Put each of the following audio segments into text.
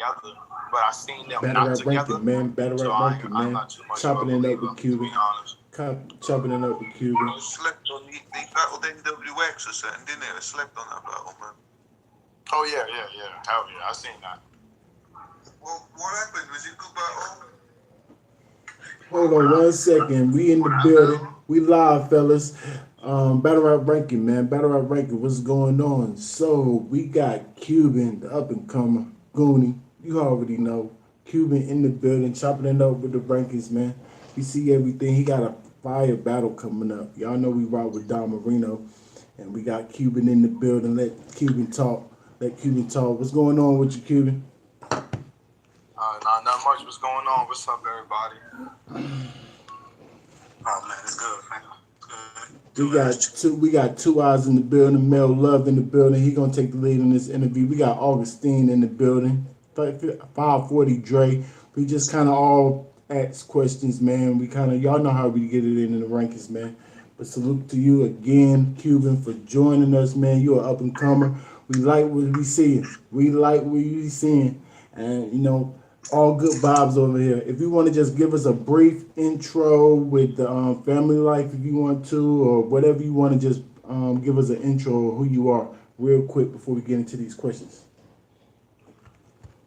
together, but I seen them Battle not rap together. ranking, man. Battle So rap ranking, I'm man. not too much of a Chopping it up believer, with to be Cuban. honest. Chopping it up with Cuban. They slept on they battled NWX or something, didn't they? They slept on that battle, man. Oh yeah. Hell yeah, I seen that. Well, what happened? Was it good battle? Hold on 1 second. We in the building. We live, fellas. Battle rap ranking, man. Battle rap ranking. What's going on? So we got Cuban, the up and comer, Goonie. You already know. Cuban in the building, chopping it up with the rankings, man. We see everything. He got a fire battle coming up. Y'all know we rock with Don Marino, and we got Cuban in the building. Let Cuban talk. Let Cuban talk. What's going on with you, Cuban? Not much. What's going on? What's up, everybody? Oh man, it's good, man. Good. We got two eyes in the building. Mel Love in the building. He gonna take the lead in this interview. We got Augustine in the building. 540 Dre. We just kind of all ask questions, man. We kind of y'all know how we get it in the rankings, man. But salute to you again, Cuban, for joining us, man. You're an up and comer. We like what we seeing. We like what we seeing, and you know. All good vibes over here. If you want to just give us a brief intro with the family life, if you want to, or whatever you want to just give us an intro of who you are, real quick before we get into these questions.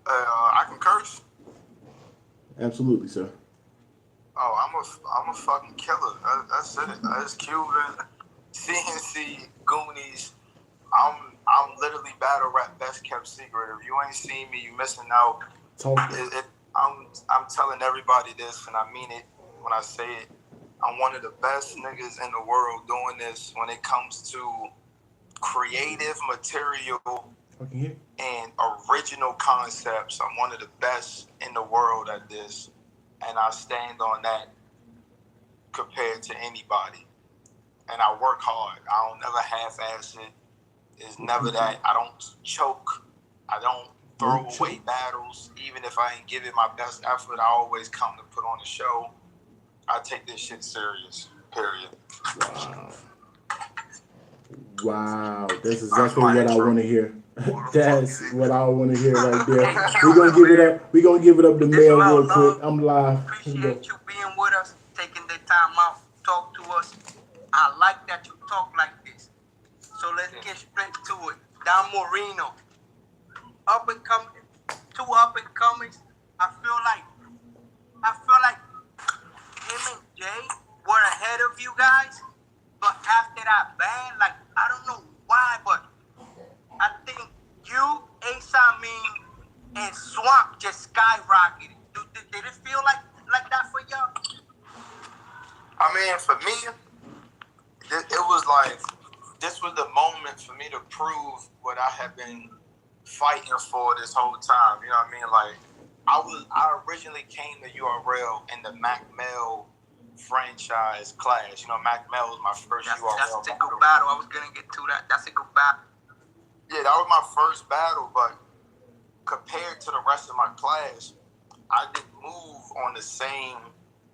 I can curse. Absolutely, sir. Oh, I'm a fucking killer. That's it. That's Cuban, CNC, Goonies. I'm literally battle rap best kept secret. If you ain't seen me, you missing out. I'm telling everybody this, and I mean it when I say it. I'm one of the best niggas in the world doing this when it comes to creative material and original concepts. I'm one of the best in the world at this, and I stand on that compared to anybody. And I work hard. I don't never half-ass it. It's never that. I don't choke. I don't throw away battles. Even if I ain't give it my best effort, I always come to put on a show. I take this shit serious. Period. Wow. That's exactly what I want to hear. That's what I want to hear right there. We're gonna give it up. We're gonna give it up to Mel real quick. I'm live. Appreciate you being with us, taking the time out, talk to us. I like that you talk like this. So let's get straight to it. Don Marino. Up and coming, two up and comings. I feel like him and Jay were ahead of you guys, but after that ban, like I don't know why, but I think you, Amin, and Swamp just skyrocketed. Did it feel like that for y'all? I mean, for me, it was like this was the moment for me to prove what I have been fighting for this whole time. You know what I mean? Like I originally came to URL in the Mac Mel franchise class. You know, Mac Mel was my first URL. That's a good battle. I was gonna get to that. That's a good battle. Yeah, that was my first battle, but compared to the rest of my class, I didn't move on the same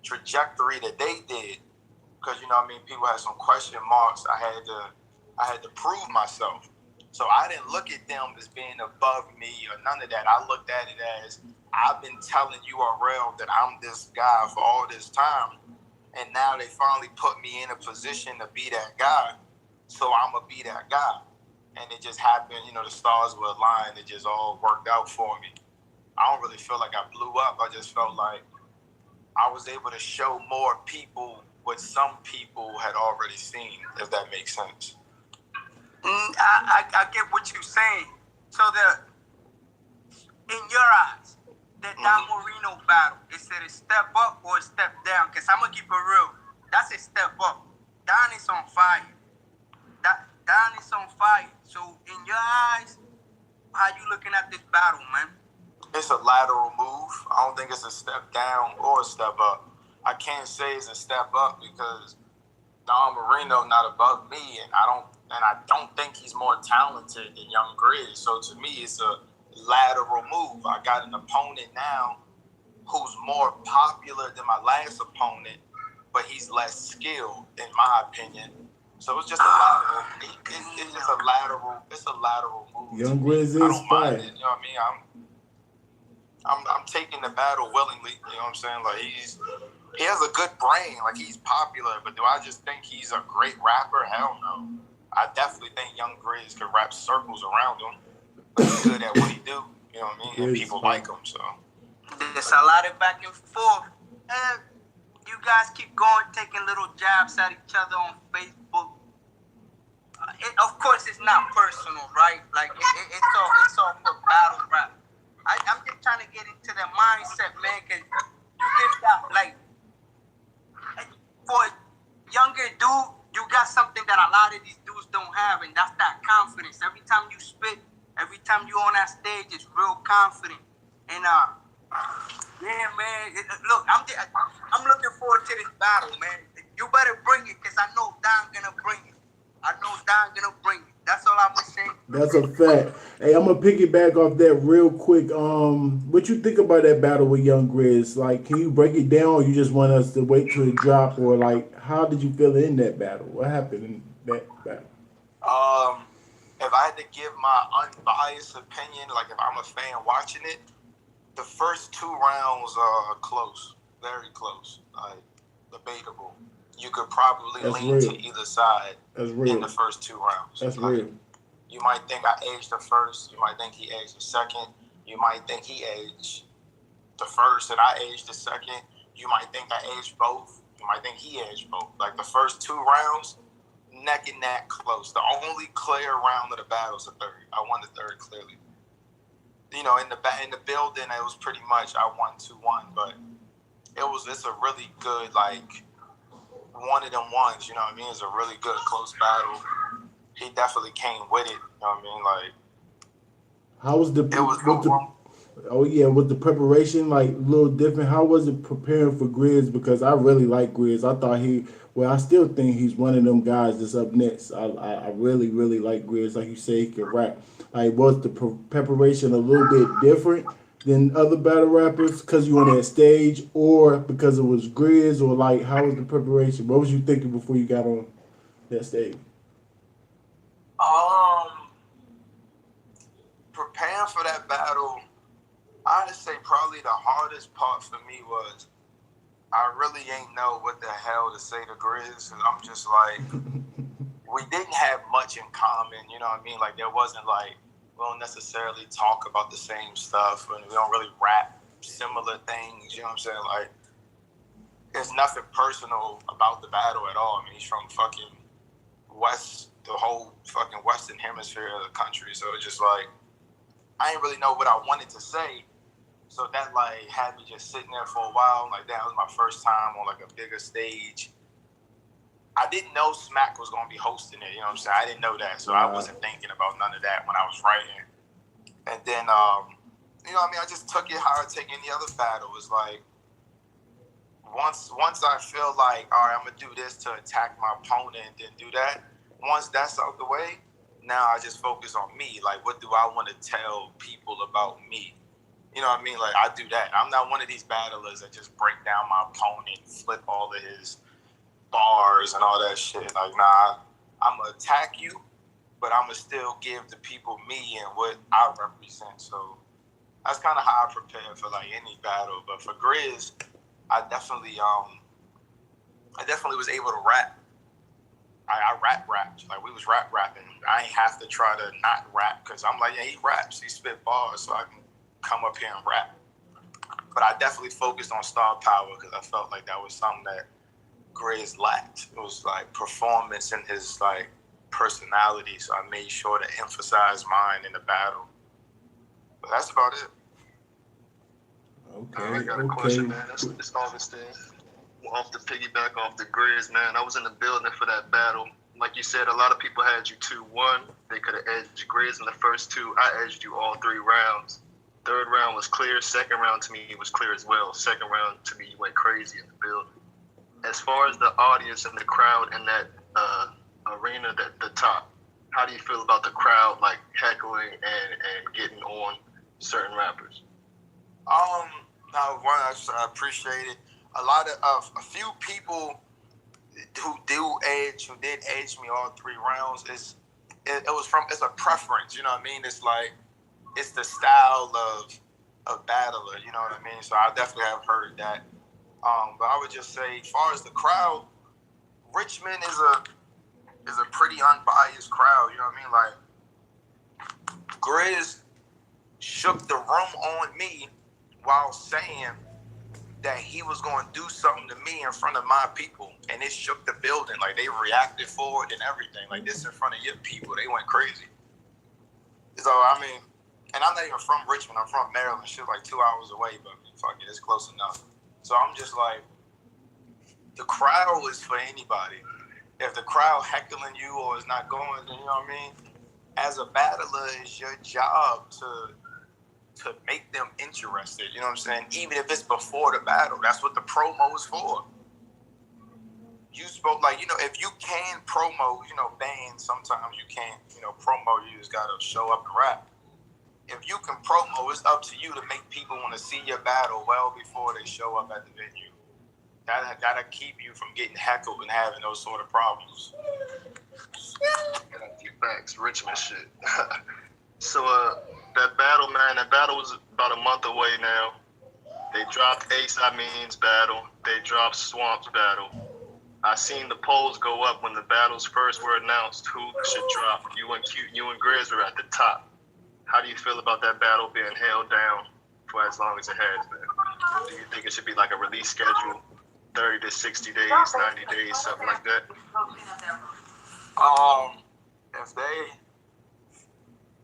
trajectory that they did. Because you know what I mean, people had some question marks. I had to prove myself. So I didn't look at them as being above me or none of that. I looked at it as I've been telling URL that I'm this guy for all this time. And now they finally put me in a position to be that guy. So I'm going to be that guy. And it just happened, you know, the stars were aligned. It just all worked out for me. I don't really feel like I blew up. I just felt like I was able to show more people what some people had already seen, if that makes sense. I get what you're saying. So in your eyes, the Don Marino battle, is it a step up or a step down? Because I'm going to keep it real. That's a step up. Don is on fire. Don is on fire. So in your eyes, how you looking at this battle, man? It's a lateral move. I don't think it's a step down or a step up. I can't say it's a step up because Don Marino not above me, and I don't think he's more talented than Young Grizz. So to me, it's a lateral move. I got an opponent now who's more popular than my last opponent, but he's less skilled, in my opinion. So it's just a lateral. It's just a lateral. It's a lateral move. Young Grizz is fire. You know what I mean? I'm taking the battle willingly. You know what I'm saying? Like he has a good brain. Like he's popular, but do I just think he's a great rapper? Hell no. I definitely think Young Grizz could rap circles around him. But he's good at what he do. You know what I mean? And people like him. So there's a lot of back and forth. And you guys keep going, taking little jabs at each other on Facebook. Of course, it's not personal, right? Like it's all for battle rap. I'm just trying to get into the mindset, man, because you just got, like, for a younger dude, you got something that a lot of these dudes don't have, and that's that confidence. Every time you spit, every time you on that stage, it's real confident. And, yeah, man, look, I'm looking forward to this battle, man. You better bring it, because I know Don gonna bring it. That's all I'm gonna say. That's a fact. Hey, I'm gonna piggyback off that real quick. What you think about that battle with Young Grizz? Like, can you break it down, or you just want us to wait till it drop, or like, how did you feel in that battle? What happened in that battle? If I had to give my unbiased opinion, like if I'm a fan watching it, the first 2 rounds are close, very close, like debatable. You could probably lean to either side in the first 2 rounds. That's real. You might think I aged the first. You might think he aged the second. You might think he aged the first and I aged the second. You might think I aged both. You might think he aged both. Like the first 2 rounds, neck and neck close. The only clear round of the battle is the third. I won the third clearly. You know, in the building, it was pretty much I won 2-1, but it's a really good, like, one of them ones, you know what I mean? It's a really good close battle. He definitely came with it, you know what I mean? Like, how was the was the preparation like a little different? How was it preparing for Grizz? Because I really like Grizz. I thought I still think he's one of them guys that's up next. I really, really like Grizz. Like you say, he can rap. Like, was the preparation a little bit different than other battle rappers because you on that stage, or because it was Grizz, or like how was the preparation? What was you thinking before you got on that stage? Preparing for that battle, I'd say probably the hardest part for me was I really ain't know what the hell to say to Grizz. I'm just like, we didn't have much in common, you know what I mean? Like, there wasn't like, we don't necessarily talk about the same stuff, and we don't really rap similar things, you know what I'm saying? Like, there's nothing personal about the battle at all. I mean, he's from fucking the whole fucking Western hemisphere of the country, so it's just like, I didn't really know what I wanted to say, so that like had me just sitting there for a while. Like, that was my first time on like a bigger stage. I didn't know Smack was going to be hosting it, you know what I'm saying? I didn't know that, so I wasn't thinking about none of that when I was writing. And then, you know what I mean, I just took it how I take any other battle. It's like, once I feel like, all right, I'm going to do this to attack my opponent and then do that, once that's out the way, now I just focus on me. Like, what do I want to tell people about me? You know what I mean? Like, I do that. I'm not one of these battlers that just break down my opponent, flip all of his bars and all that shit. Like, nah, I'm going to attack you, but I'm going to still give the people me and what I represent. So that's kind of how I prepare for, like, any battle. But for Grizz, I definitely was able to rap. I rapped. Like, we was rapping. I ain't have to try to not rap because I'm like, yeah, he raps. He spit bars, so I can come up here and rap. But I definitely focused on star power because I felt like that was something that Grizz lacked. It was like performance and his like personality, so I made sure to emphasize mine in the battle. But that's about it. Okay. I got a question, man. It's Augustine. Off the piggyback off the Grizz, man. I was in the building for that battle. Like you said, a lot of people had you 2-1. They could have edged Grizz in the first 2. I edged you all 3 rounds. Third round was clear. Second round to me was clear as well. Second round to me, you went crazy in the building. As far as the audience and the crowd in that arena, the top, how do you feel about the crowd like heckling and getting on certain rappers? I appreciate it. A few people who did edge me all 3 rounds. It's a preference, you know what I mean? It's like, it's the style of a battler. You know what I mean? So I definitely have heard that. But I would just say, as far as the crowd, Richmond is a pretty unbiased crowd. You know what I mean? Like Grizz shook the room on me while saying that he was going to do something to me in front of my people, and it shook the building. Like, they reacted for it and everything. Like, this in front of your people, they went crazy. So, I mean, and I'm not even from Richmond. I'm from Maryland. Shit, like 2 hours away, but fuck it, it's close enough. So I'm just like, the crowd is for anybody. If the crowd heckling you or is not going, you know what I mean? As a battler, it's your job to make them interested, you know what I'm saying? Even if it's before the battle, that's what the promo is for. You spoke, like, you know, if you can promo, you know, bands, sometimes you can't, you know, promo, you just gotta show up and rap. If you can promo, it's up to you to make people want to see your battle well before they show up at the venue. That'll keep you from getting heckled and having those sort of problems. Facts, Richmond shit. So, that battle was about a month away now. They dropped Ace Amin's battle. They dropped Swamp's battle. I seen the polls go up when the battles first were announced. Who should drop? You and Grizz were at the top. How do you feel about that battle being held down for as long as it has been? Do you think it should be like a release schedule, 30 to 60 days, 90 days, something like that?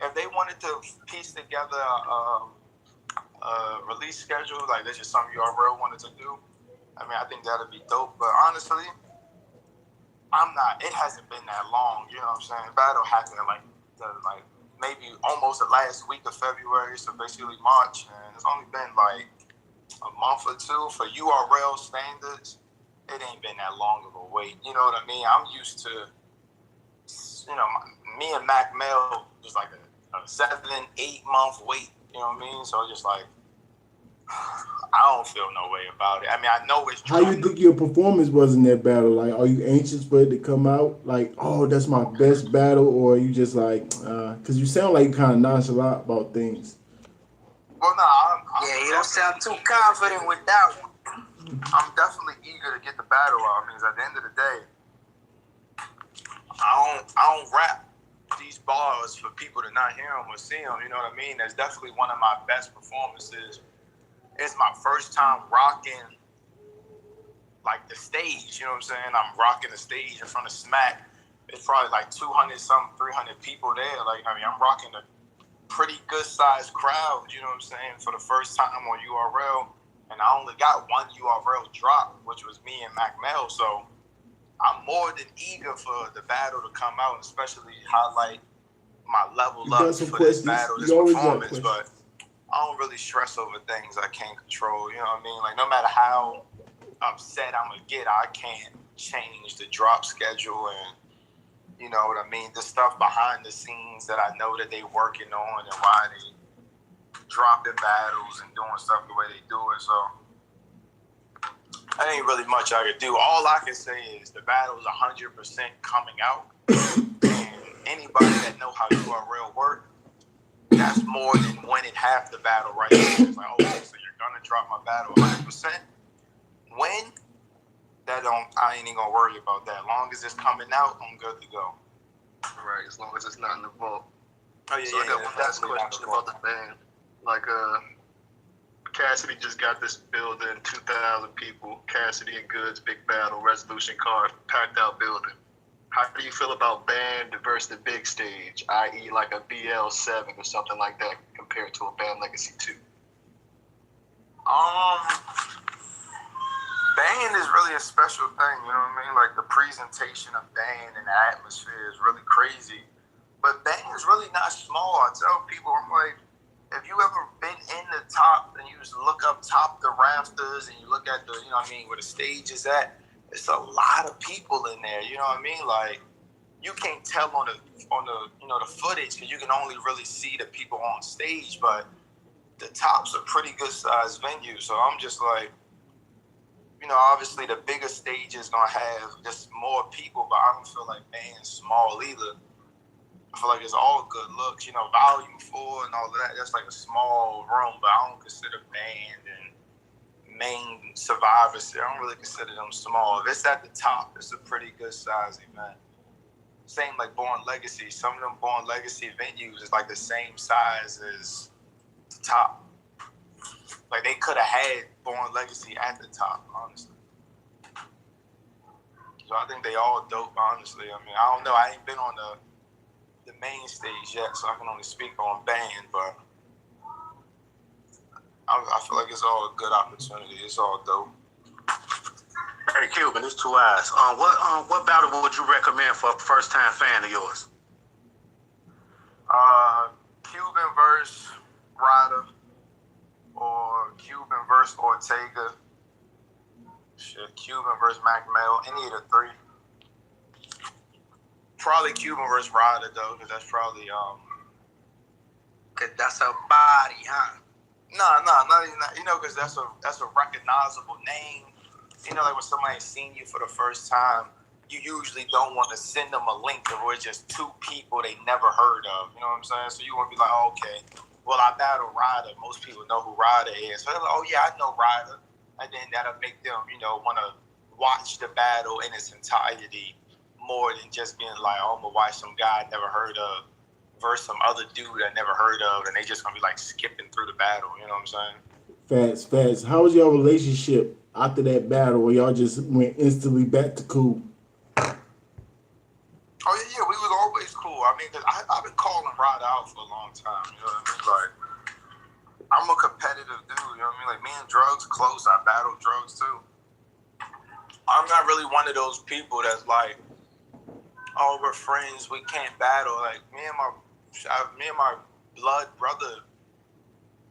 If they wanted to piece together a release schedule, like that's just something URL wanted to do, I mean, I think that'd be dope. But honestly, it hasn't been that long, you know what I'm saying? Battle happened like maybe almost the last week of February, so basically March, and it's only been like a month or two. For URL standards, it ain't been that long of a wait, you know what I mean? I'm used to, you know, me and Mac Mel was like a 7-8 month wait, you know what I mean? So just like, I don't feel no way about it. I mean, I know it's How you think your performance was in that battle? Like, are you anxious for it to come out? Like, oh, that's my best battle, or are you just like, because you sound like you kind of nonchalant about things. Well, no, you don't sound too confident with that one. I'm definitely eager to get the battle out. I mean, at the end of the day, I don't rap these bars for people to not hear them or see them. You know what I mean? That's definitely one of my best performances. It's my first time rocking like the stage. You know what I'm saying? I'm rocking the stage in front of Smack. It's probably like 300 people there. Like, I mean, I'm rocking a pretty good sized crowd. You know what I'm saying? For the first time on URL, and I only got one URL drop, which was me and Mac Mel. So I'm more than eager for the battle to come out, especially highlight my level up for this battle, this performance. But I don't really stress over things I can't control. You know what I mean? Like, no matter how upset I'm gonna get, I can't change the drop schedule and, you know what I mean, the stuff behind the scenes that I know that they working on and why they dropping battles and doing stuff the way they do it. So that ain't really much I could do. All I can say is the battle is 100% coming out. And anybody that know how URL work, that's more than winning half the battle right there. It's like, oh, so you're gonna drop my battle 100%? When? I ain't even gonna worry about that. As long as it's coming out, I'm good to go. Right, as long as it's not in the vault. Oh yeah, so I got one last question about the band. Like, Cassidy just got this building, 2,000 people. Cassidy and Goods, big battle, resolution card, packed out building. How do you feel about band versus the big stage, i.e. like a BL7 or something like that, compared to a Band Legacy 2? Band is really a special thing, you know what I mean? Like, the presentation of band and the atmosphere is really crazy. But band is really not small. I tell people, I'm like, if you ever been in the top and you just look up top the rafters and you look at the, you know what I mean, where the stage is at, it's a lot of people in there, you know what I mean? Like, you can't tell on the you know, the footage because you can only really see the people on stage, but the top's a pretty good sized venue. So I'm just like, you know, obviously the bigger stage is gonna have just more people, but I don't feel like band's small either. I feel like it's all good looks. You know, Volume 4 and all of that, that's like a small room, but I don't consider Band and Main Survivor Series, I don't really consider them small. If it's at the top, it's a pretty good size event. Same like Born Legacy. Some of them Born Legacy venues is like the same size as the top. Like they could have had Born Legacy at the top, honestly. So I think they all dope, honestly. I mean, I don't know. I ain't been on the main stage yet, so I can only speak on Band, but I feel like it's all a good opportunity. It's all dope. Hey, Cuban, it's Two Eyes. What battle would you recommend for a first-time fan of yours? Cuban versus Ryder or Cuban versus Ortega. Shit, Cuban versus McMill. Any of the three. Probably Cuban versus Ryder though, because that's probably Cause that's a body, huh? Not even that. You know, because that's a recognizable name. You know, like when somebody's seen you for the first time, you usually don't want to send them a link if it's just two people they never heard of. You know what I'm saying? So you want to be like, oh, okay, well, I battle Ryder. Most people know who Ryder is. So they're like, oh, yeah, I know Ryder. And then that'll make them, you know, want to watch the battle in its entirety more than just being like, oh, I'm going to watch some guy I never heard of versus some other dude I never heard of, and they just going to be like skipping through the battle. You know what I'm saying? Facts. How was your relationship after that battle where y'all just went instantly back to cool? Oh, yeah, we was always cool. I mean, cause I've been calling Ryder out for a long time. You know what I mean? Like, I'm a competitive dude. You know what I mean? Like, me and Drugs close. I battle Drugs, too. I'm not really one of those people that's like, oh, we're friends, we can't battle. Like, me and my blood brother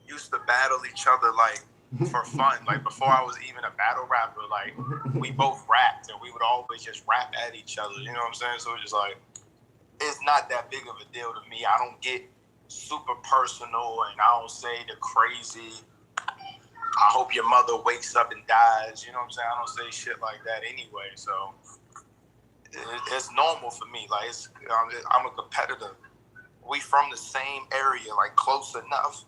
used to battle each other, like, for fun. Like, before I was even a battle rapper, like, we both rapped, and we would always just rap at each other. You know what I'm saying? So it's just like, it's not that big of a deal to me. I don't get super personal, and I don't say the crazy, I hope your mother wakes up and dies. You know what I'm saying? I don't say shit like that anyway. So it's normal for me. Like, I'm a competitor. We from the same area, like close enough.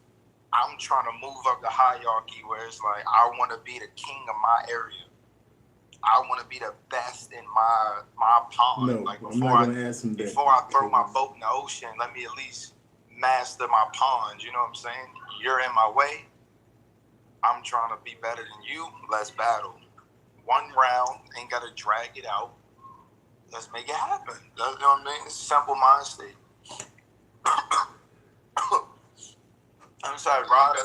I'm trying to move up the hierarchy where it's like I want to be the king of my area. I want to be the best in my pond. No, like I'm not gonna ask him that. Before I throw my boat in the ocean, let me at least master my pond. You know what I'm saying? You're in my way. I'm trying to be better than you. Let's battle. One round, ain't gotta drag it out. Let's make it happen. You know what I mean? It's a simple mind state. I'm sorry, Ryder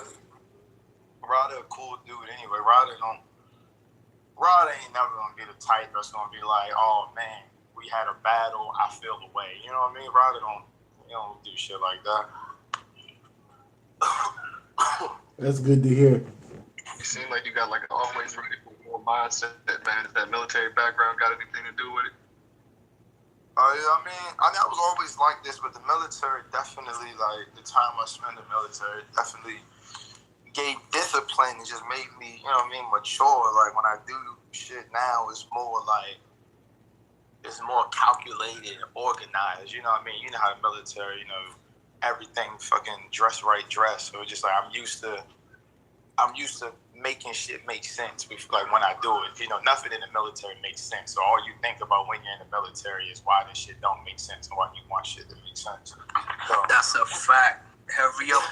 a cool dude anyway. Ryder ain't never gonna be the type that's gonna be like, oh man, we had a battle, I feel the way. You know what I mean? Ryder don't do shit like that. That's good to hear. You seem like you got like an always ready for war mindset, man. If that military background got anything to do with it? I mean, I was always like this, but the military definitely, like, the time I spent in the military definitely gave discipline and just made me, you know what I mean, mature. Like, when I do shit now, it's more calculated and organized. You know what I mean? You know how the military, you know, everything fucking dress. So it's just like I'm used to making shit make sense. Like when I do it, you know, nothing in the military makes sense. So all you think about when you're in the military is why this shit don't make sense and why you want shit to make sense. So, that's a fact. Hurry up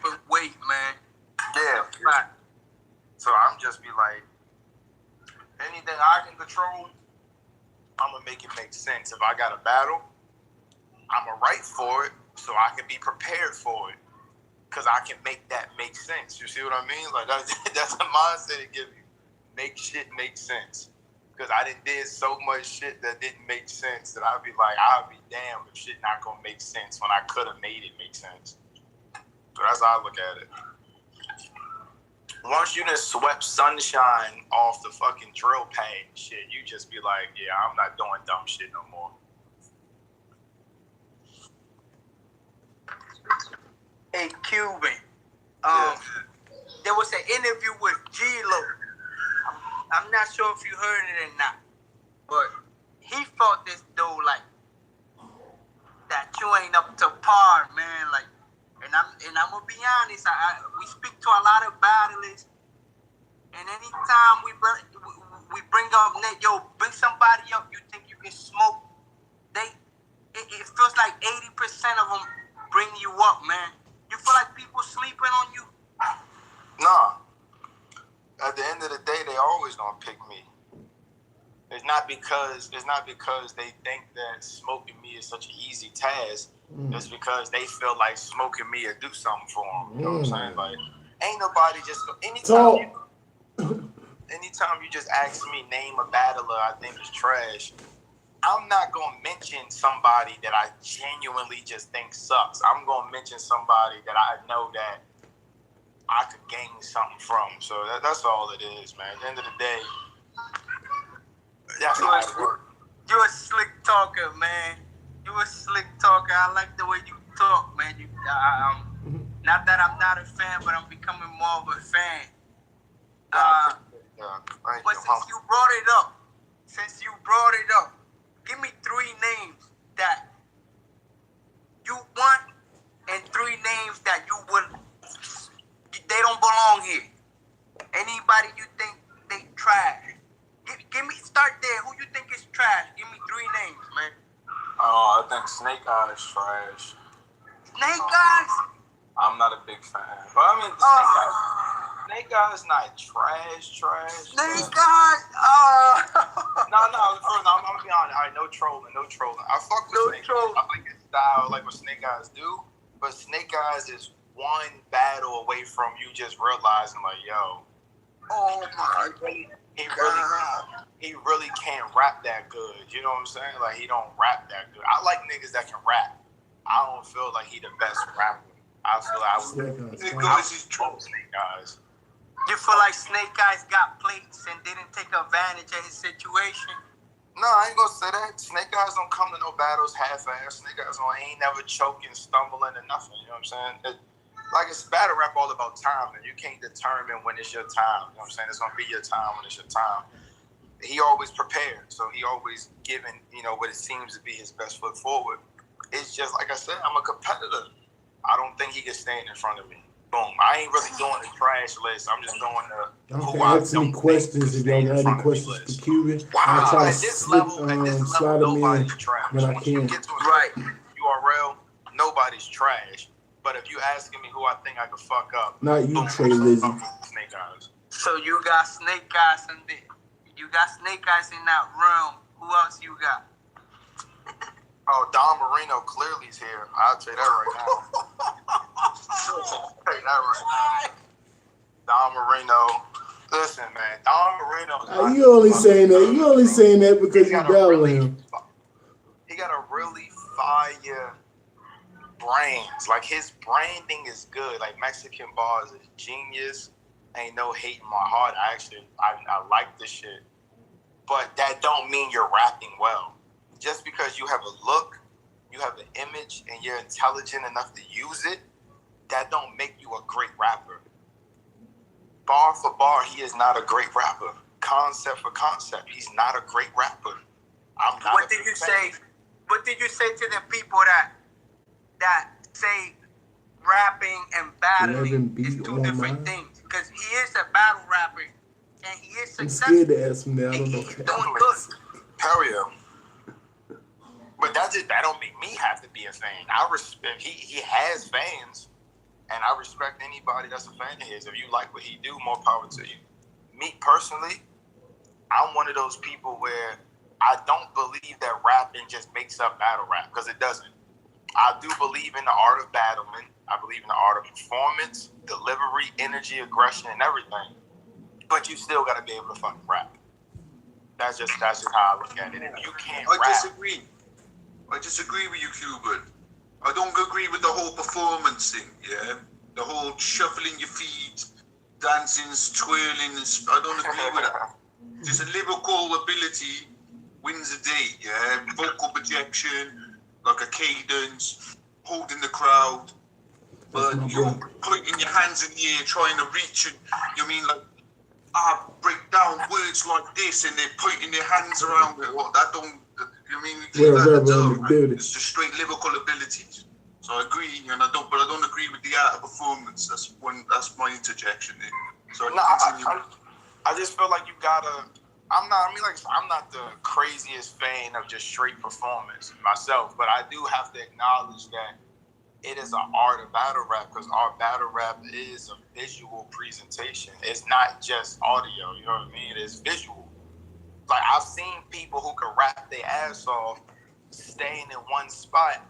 and wait, man. Yeah. Fact. So I'm just be like, anything I can control, I'm gonna make it make sense. If I got a battle, I'm gonna write for it so I can be prepared for it. Because I can make that make sense. You see what I mean? Like, that's the mindset it gives you. Make shit make sense. Because I did so much shit that didn't make sense that I'd be like, I'd be damned if shit not going to make sense when I could have made it make sense. So that's how I look at it. Once you just swept sunshine off the fucking drill pad and shit, you just be like, yeah, I'm not doing dumb shit no more. Hey, Cuban. There was an interview with G-Lo. I'm not sure if you heard it or not, but he fought this dude like that you ain't up to par, man. Like, and I'm gonna be honest. We speak to a lot of battlers, and anytime we bring up bring somebody up you think you can smoke, it feels like 80% of them bring you up, man. You feel like people sleeping on you? Nah. At the end of the day, they always gonna pick me. It's not because they think that smoking me is such an easy task. It's because they feel like smoking me will do something for them. You know what I'm saying? Like, ain't nobody just anytime you just ask me name a battler I think is trash, I'm not gonna mention somebody that I genuinely just think sucks. I'm gonna mention somebody that I know that I could gain something from. So that's all it is, man. At the end of the day, that's how it works. You're a slick talker, man. You're a slick talker. I like the way you talk, man. Not that I'm not a fan, but I'm becoming more of a fan. But since you brought it up, give me 3 names that you want and 3 names that you would. They don't belong here. Anybody you think they trash? Give me, start there. Who you think is trash? Give me 3 names, man. Oh, I think Snake Eyes is trash. Snake Eyes? I'm not a big fan. But I mean, Snake Eyes not trash. Snake Eyes? No, I'm gonna be honest. All right, no trolling. I fuck with Snake Eyes. I like his style, like what Snake Eyes do. But Snake Eyes is one battle away from you just realizing, like, yo, oh my God, he really can't rap that good. You know what I'm saying? Like, he don't rap that good. I like niggas that can rap. I don't feel like he the best rapper. I feel like Snake Eyes. You feel like Snake Eyes got plates and didn't take advantage of his situation? No, I ain't gonna say that. Snake Eyes don't come to no battles half-ass. Snake Eyes ain't never choking, stumbling, or nothing. You know what I'm saying? Like, it's battle rap all about time, and you can't determine when it's your time. You know what I'm saying? It's gonna be your time when it's your time. He always prepared, so he always given, what it seems to be his best foot forward. It's just, like I said, I'm a competitor. I don't think he can stand in front of me. Boom. I ain't really doing the trash list. I'm just doing the who I don't questions if y'all got any questions for Cuban. Wow. I'll try At this level, slide them in nobody's trash. when I Once can. you get to a URL, nobody's trash. But if you asking me who I think I could fuck up, not you, Trey Lizzy. Snake Eyes. So you got Snake Eyes in there. You got Snake Eyes in that realm. Who else you got? Oh, Don Marino clearly is here. I'll tell you that right now. Don Marino. Listen, man. Don Marino. You only saying that. You only saying that because you battle him. He got a really fire brands. Like, his branding is good. Like, Mexican bars is genius. Ain't no hate in my heart. I like this shit. But that don't mean you're rapping well. Just because you have a look, you have an image, and you're intelligent enough to use it, that don't make you a great rapper. Bar for bar, he is not a great rapper. Concept for concept, he's not a great rapper. What did you say to the people that say rapping and battling is 2 different things? Because he is a battle rapper and he is successful. I'm scared to ask him that. I don't know. He's doing good. Hell yeah. But that don't make me have to be a fan. I respect he has fans, and I respect anybody that's a fan of his. If you like what he do, more power to you. Me personally, I'm one of those people where I don't believe that rapping just makes up battle rap, because it doesn't. I do believe in the art of battling. I believe in the art of performance, delivery, energy, aggression, and everything. But you still got to be able to fucking rap. That's just how I look at it. If you can't rap, I disagree with you, Cuban. I don't agree with the whole performance thing, yeah? The whole shuffling your feet, dancing, twirling, I don't agree with that. Just a lyrical ability wins the day, yeah? Vocal projection, like a cadence, holding the crowd. But you're putting your hands in the air, trying to reach, and you mean like, break down words like this, and they're putting their hands around it. Well, that don't, I mean, we Well, leave that Rebel in to the them, right? building. It's just straight lyrical abilities. So I agree, and I don't agree with the art of performance. That's my interjection there. So No, I just feel like you gotta. I'm not. I mean, like I'm not the craziest fan of just straight performance myself, but I do have to acknowledge that it is an art of battle rap because our battle rap is a visual presentation. It's not just audio. You know what I mean? It is visual. Like I've seen people who can rap their ass off, staying in one spot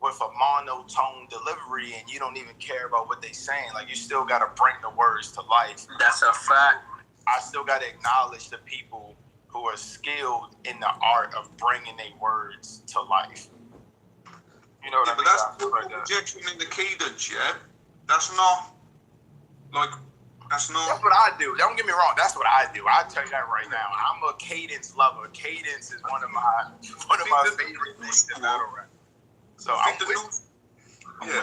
with a monotone delivery, and you don't even care about what they're saying. Like you still got to bring the words to life. That's a fact. I still got to acknowledge the people who are skilled in the art of bringing their words to life. You know what I mean? But that's the projection in the cadence, yeah? That's not, like, that's not... That's what I do. Don't get me wrong. That's what I do. I'll tell you that right now. I'm a cadence lover. Cadence is one of my favorite things in battle rap. So I'm with you.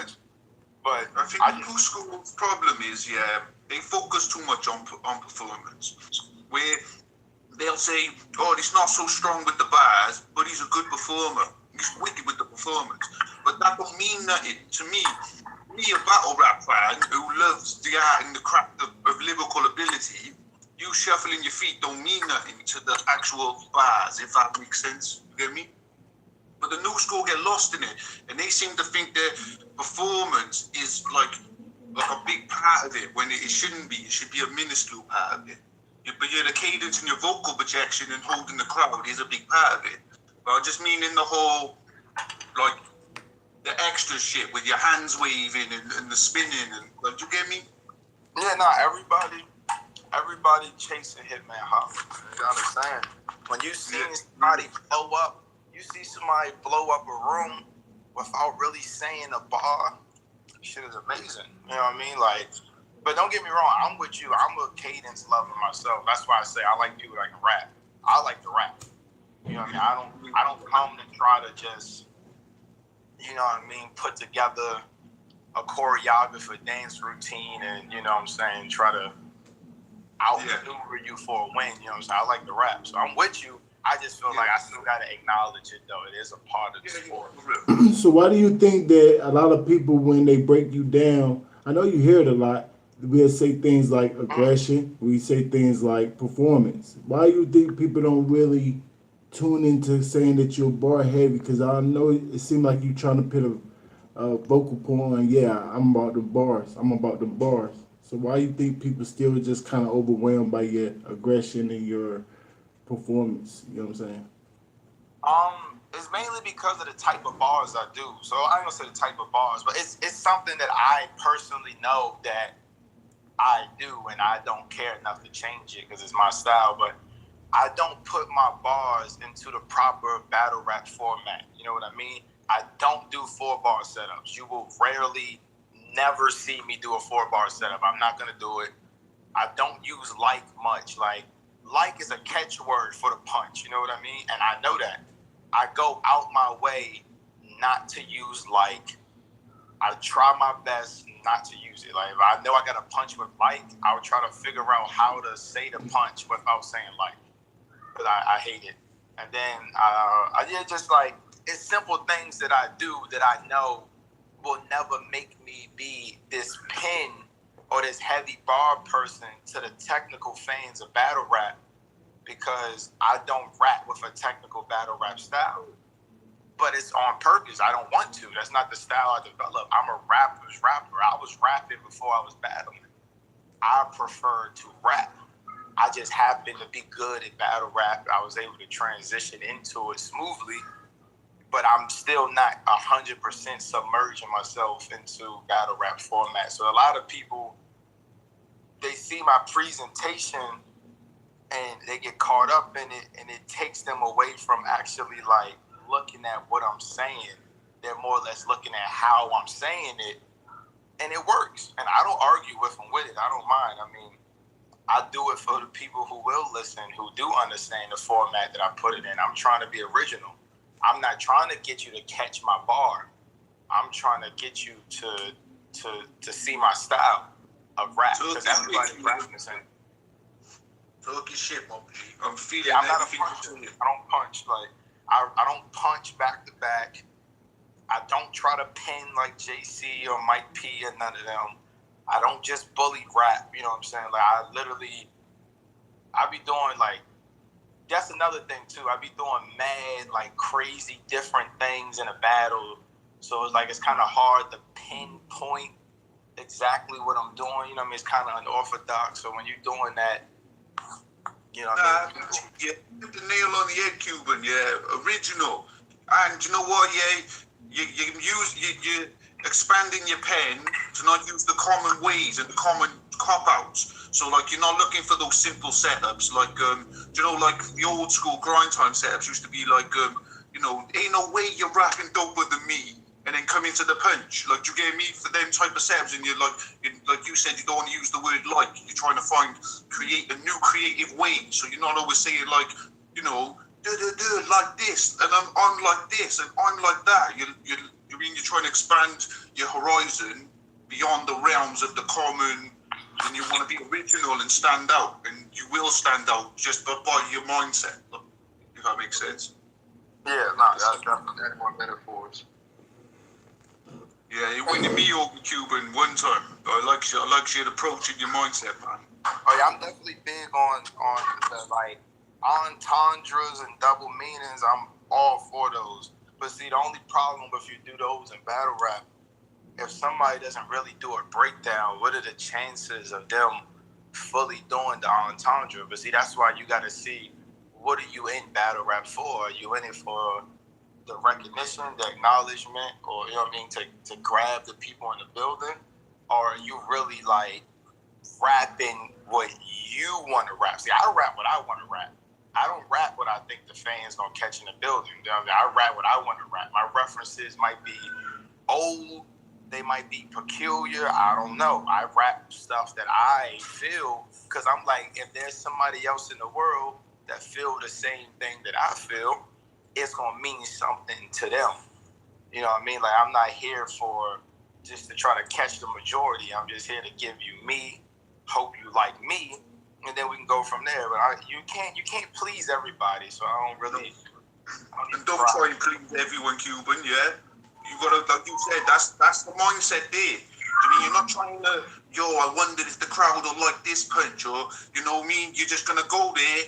But I think the new school's problem is, they focus too much on performance. Where they'll say, oh, he's not so strong with the bars, but he's a good performer. He's wicked with the performance. But that don't mean nothing to me. Me, a battle rap fan who loves the art and the craft of lyrical ability, you shuffling your feet don't mean nothing to the actual bars, if that makes sense. You get me? But the new school get lost in it, and they seem to think that performance is like a big part of it when it shouldn't be. It should be a minuscule part of it. But the cadence and your vocal projection and holding the crowd is a big part of it. But I just mean in the whole, like, the extra shit with your hands waving and the spinning, and like, you get me? yeah, no, everybody chasing Hitman Holler. You understand? When you see somebody blow up, you see somebody blow up a room without really saying a bar, shit is amazing. You know what I mean? Like, but don't get me wrong, I'm with you. I'm a cadence lover myself. That's why I say I like people that can rap. I like to rap. You know what I mean? I don't come to try to just, you know what I mean, put together a choreographer dance routine and, you know what I'm saying, try to outmaneuver you for a win. You know what I'm saying? I like to rap. So I'm with you. I just feel like I still got to acknowledge it, though. It is a part of the sport. So why do you think that a lot of people, when they break you down, I know you hear it a lot, we'll say things like aggression, we say things like performance. Why do you think people don't really tune into saying that you're bar heavy? Because I know it seems like you're trying to put a vocal point on, I'm about the bars. So why do you think people still just kind of overwhelmed by your aggression and your performance? You know what I'm saying? It's mainly because of the type of bars I do. So I ain't gonna say the type of bars, but it's something that I personally know that I do, and I don't care enough to change it because it's my style. But I don't put my bars into the proper battle rap format. You know what I mean? I don't do 4-bar setups. You will rarely, never see me do a 4-bar setup. I'm not gonna do it. I don't use like much. Like is a catchword for the punch. You know what I mean? And I know that. I go out my way not to use like. I try my best not to use it. Like if I know I got a punch with like, I would try to figure out how to say the punch without saying like. Because I hate it. And then I just like, it's simple things that I do that I know will never make me be this pin or this heavy bar person to the technical fans of battle rap, because I don't rap with a technical battle rap style. But it's on purpose. I don't want to. That's not the style I developed. I'm a rapper's rapper. I was rapping before I was battling. I prefer to rap. I just happened to be good at battle rap. I was able to transition into it smoothly, but I'm still not 100% submerging myself into battle rap format. So a lot of people, they see my presentation and they get caught up in it, and it takes them away from actually like looking at what I'm saying. They're more or less looking at how I'm saying it, and it works. And I don't argue with them with it. I don't mind. I mean, I do it for the people who will listen, who do understand the format that I put it in. I'm trying to be original. I'm not trying to get you to catch my bar. I'm trying to get you to see my style of rap, because everybody's rapping the same. Talk your shit, my P. I'm feeling I'm not a everything puncher. you're saying. I don't punch. Like, I don't punch back to back. I don't try to pin like JC or Mike P or none of them. I don't just bully rap. You know what I'm saying? Like I be doing like, that's another thing too. I be doing mad, like crazy different things in a battle. So it's like, it's kind of hard to pinpoint exactly what I'm doing. You know what I mean? It's kind of unorthodox. So when you're doing that, you know what I mean? Yeah, hit the nail on the head, Cuban. Yeah, original. And you know what? Yeah, you're expanding your pen to not use the common ways and the common cop-outs. So like, you're not looking for those simple setups. Like you know, like the old school grind time setups used to be like you know, ain't no way you're rapping doper than me. And then come into the punch, like you get me for them type of setups, and you're like you said, you don't want to use the word like. You're trying to create a new creative way. So you're not always saying like, you know, like this, and I'm like this, and I'm like that. You mean you're trying to expand your horizon beyond the realms of the common, and you want to be original and stand out, and you will stand out just by your mindset. If that makes sense. Yeah, no, that's definitely Add more metaphors. Yeah, you winning me over Cuban one time. I like your approach and your mindset, man. Oh yeah, I'm definitely big on the like entendres and double meanings. I'm all for those. But see, the only problem if you do those in battle rap, if somebody doesn't really do a breakdown, what are the chances of them fully doing the entendre? But see, that's why you got to see, what are you in battle rap for? Are you in it for the recognition, the acknowledgement, or, you know what I mean, to grab the people in the building? Or are you really like rapping what you want to rap? See, I rap what I want to rap. I don't rap what I think the fans gonna catch in the building. I rap what I want to rap. My references might be old, they might be peculiar, I don't know. I rap stuff that I feel, because I'm like, if there's somebody else in the world that feel the same thing that I feel, it's gonna mean something to them. You know what I mean? Like, I'm not here for just to try to catch the majority. I'm just here to give you me, hope you like me, and then we can go from there. But you can't please everybody, so I don't really. And don't try and please everyone, Cuban. Yeah, you gotta, like you said, that's the mindset there. I mean, you're not trying to, I wonder if the crowd will like this punch, or, you know what I mean? You're just gonna go there.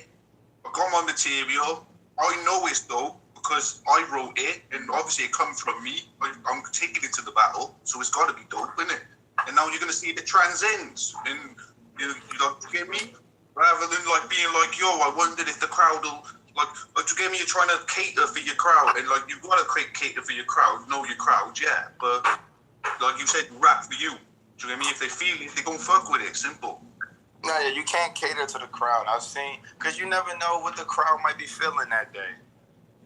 I got my material. I know it's dope because I wrote it, and obviously it comes from me. I'm taking it to the battle, so it's got to be dope, isn't it? And now you're gonna see it transcends, and you get me? Rather than like being like, I wondered if the crowd will like you get me? You're trying to cater for your crowd, and like you've got to cater for your crowd, know your crowd, yeah. But like you said, rap for you. Do you get me? If they feel it, they gon' fuck with it. Simple. No, yeah, you can't cater to the crowd. I've seen, because you never know what the crowd might be feeling that day.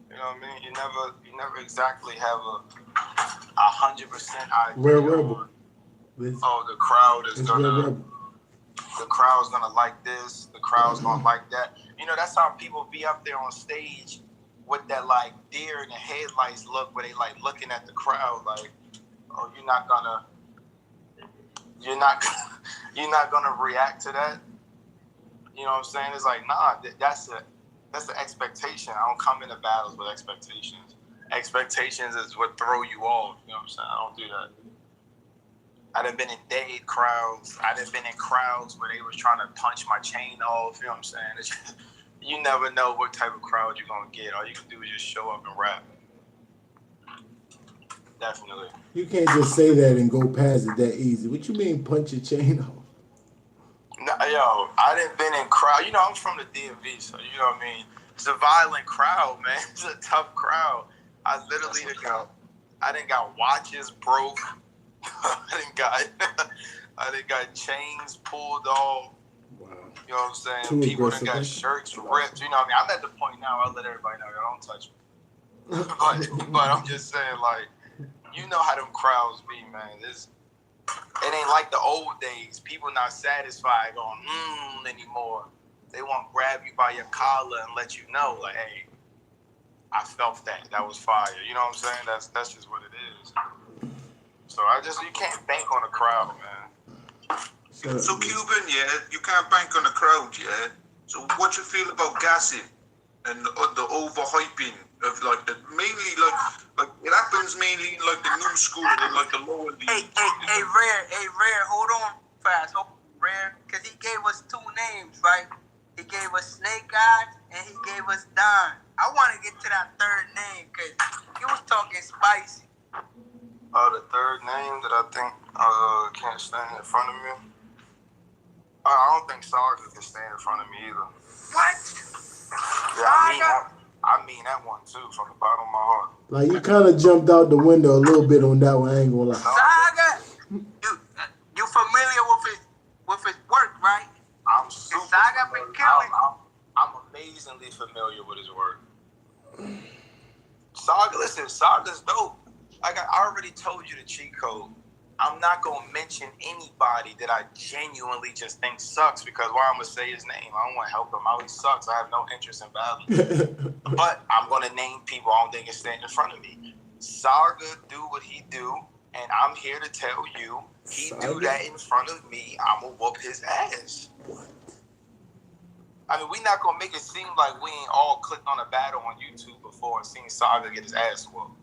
You know what I mean? You never exactly have a 100% idea. Red Rebel. The crowd is the crowd's gonna like this, the crowd's gonna like that. You know, that's how people be up there on stage with that like deer in the headlights look, where they like looking at the crowd like, oh, you're not gonna react to that. You know what I'm saying? It's like, nah, that's the expectation. I don't come into battles with expectations. Expectations is what throw you off. You know what I'm saying? I don't do that. I done been in dead crowds. I done been in crowds where they was trying to punch my chain off. You know what I'm saying? It's just, you never know what type of crowd you're gonna get. All you can do is just show up and rap. Definitely. You can't just say that and go past it that easy. What you mean punch your chain off? No, I done been in crowd. You know, I'm from the DMV, so you know what I mean. It's a violent crowd, man. It's a tough crowd. I done got watches broke. I done got chains pulled off. Wow. You know what I'm saying? Too People aggressive. done got shirts ripped. You know what I mean? I'm at the point now where I let everybody know, don't touch me. but I'm just saying, like, you know how them crowds be, man. It ain't like the old days. People not satisfied going anymore. They want to grab you by your collar and let you know, like, hey, I felt that. That was fire. You know what I'm saying? That's just what it is. So you can't bank on a crowd, man. So Cuban, yeah, you can't bank on a crowd, yeah. So what you feel about gassing? and the overhyping of like the mainly like it happens mainly in like the new school and like the lower league. Rare, hold on fast, Rare, because he gave us two names, right? He gave us Snake Eyes and he gave us Don. I want to get to that third name because he was talking spicy. The third name that I think can't stand in front of me. I don't think Saga can stand in front of me either. What? Yeah, I mean that one too, from the bottom of my heart. Like you kind of jumped out the window a little bit on that one. I ain't gonna lie. Saga, you familiar with his work, right? I'm super Saga been killing. I'm amazingly familiar with his work. Saga, listen, Saga's dope. Like I already told you the cheat code. I'm not gonna mention anybody that I genuinely just think sucks because why I'm gonna say his name. I don't want to help him out. He sucks. I have no interest in battling. But I'm gonna name people I don't think can stand in front of me. Saga do what he do, and I'm here to tell you, he do that in front of me. I'm gonna whoop his ass. I mean, we not gonna make it seem like we ain't all clicked on a battle on YouTube before and seen Saga get his ass whooped.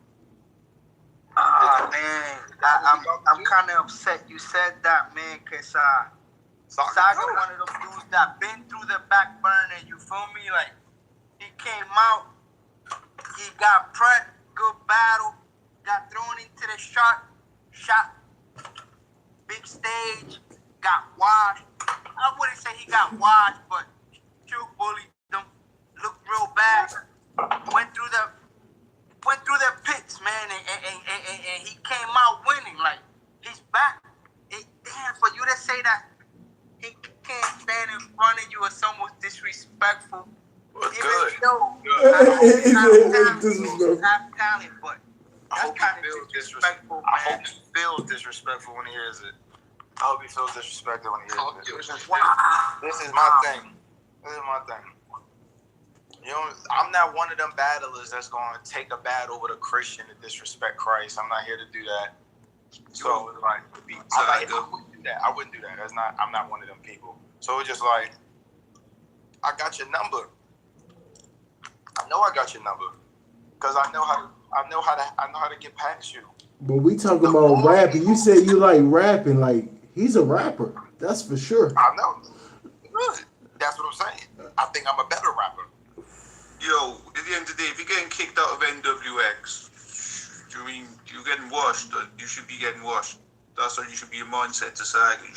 Man, I'm kind of upset you said that, man, because Saga one of those dudes that been through the back burner, you feel me? Like, he came out, he got prepped, good battle, got thrown into the shot, big stage, got washed. I wouldn't say he got washed, but True bullied them, looked real bad, went through the pits, man, and he came out winning. Like, he's back. Damn, for you to say that he can't stand in front of you is almost disrespectful. Good. Even though have talent, but that's kind of disrespectful, I man. hope he feels disrespectful when he hears it. I hope he feels disrespected when he hears it. Wow. This is my thing. You know, I'm not one of them battlers that's going to take a battle with a Christian to disrespect Christ. I'm not here to do that. So, like, I wouldn't do that. I'm not one of them people. So it's just like, I got your number. I know I got your number because I know how to get past you. But we talking about rapping. You said you like rapping. Like, he's a rapper. That's for sure. I know. That's what I'm saying. I think I'm a better rapper. Yo, at the end of the day, if you're getting kicked out of NWX, do you mean you're getting washed? Or you should be getting washed. That's how you should be your mindset to Saga. You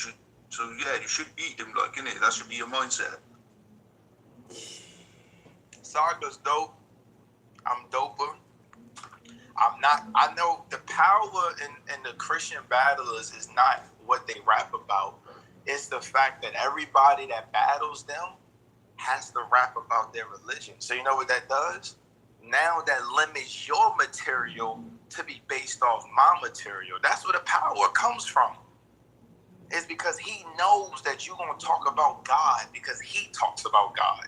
should beat him, like, innit? That should be your mindset. Saga's dope. I'm doper. I'm not. I know the power in the Christian battlers is not what they rap about. It's the fact that everybody that battles them has to rap about their religion. So you know what that does? Now that limits your material to be based off my material. That's where the power comes from. It's because he knows that you're going to talk about God because he talks about God.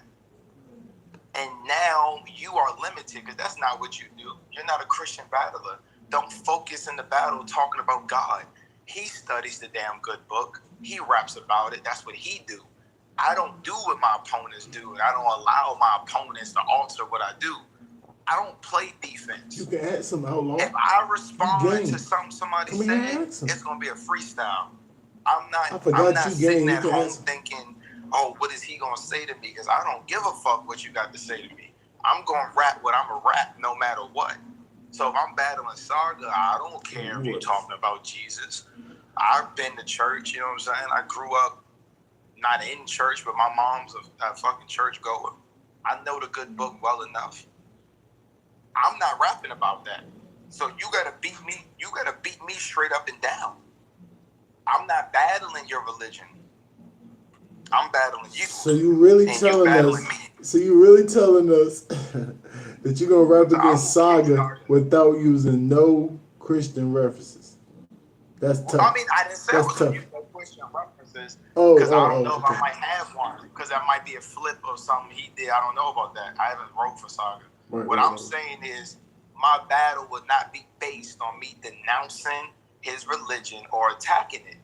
And now you are limited because that's not what you do. You're not a Christian battler. Don't focus in the battle talking about God. He studies the damn good book. He raps about it. That's what he do. I don't do what my opponents do, and I don't allow my opponents to alter what I do. I don't play defense. You can ask him how long. If I respond to something somebody said, it's gonna be a freestyle. I'm not sitting at home thinking, oh, what is he gonna say to me? Because I don't give a fuck what you got to say to me. I'm gonna rap what I'm gonna rap no matter what. So if I'm battling Saga, I don't care if you're talking about Jesus. I've been to church, you know what I'm saying? I grew up not in church, but my mom's a fucking church goer. I know the good book well enough. I'm not rapping about that. So you gotta beat me. You gotta beat me straight up and down. I'm not battling your religion. I'm battling you. So you really telling us that you're gonna rap against Saga without using no Christian references? That's tough. I mean, I didn't say I was gonna use no Christian references because I don't know if I might have one because that might be a flip of something he did. I don't know about that. I haven't wrote for Saga. What I'm saying is my battle would not be based on me denouncing his religion or attacking it.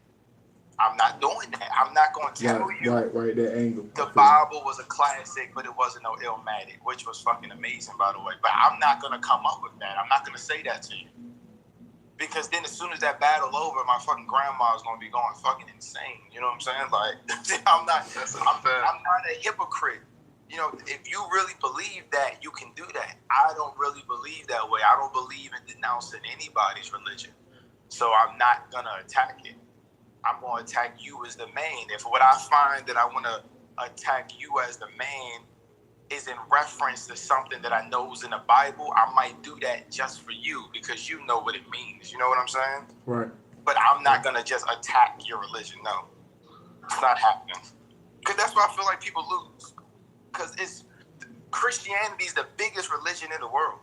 I'm not doing that. I'm not going to tell you right, that angle. the Bible was a classic, but it wasn't no Illmatic, which was fucking amazing, by the way. But I'm not going to come up with that. I'm not going to say that to you. Because then as soon as that battle over, my fucking grandma is going to be going fucking insane. You know what I'm saying? Like, I'm not a hypocrite. You know, if you really believe that, you can do that. I don't really believe that way. I don't believe in denouncing anybody's religion. So I'm not going to attack it. I'm going to attack you as the man. If what I find that I want to attack you as the man is in reference to something that I know is in the Bible, I might do that just for you because you know what it means. You know what I'm saying? Right. But I'm not going to just attack your religion. No. It's not happening. Because that's why I feel like people lose. Because Christianity is the biggest religion in the world.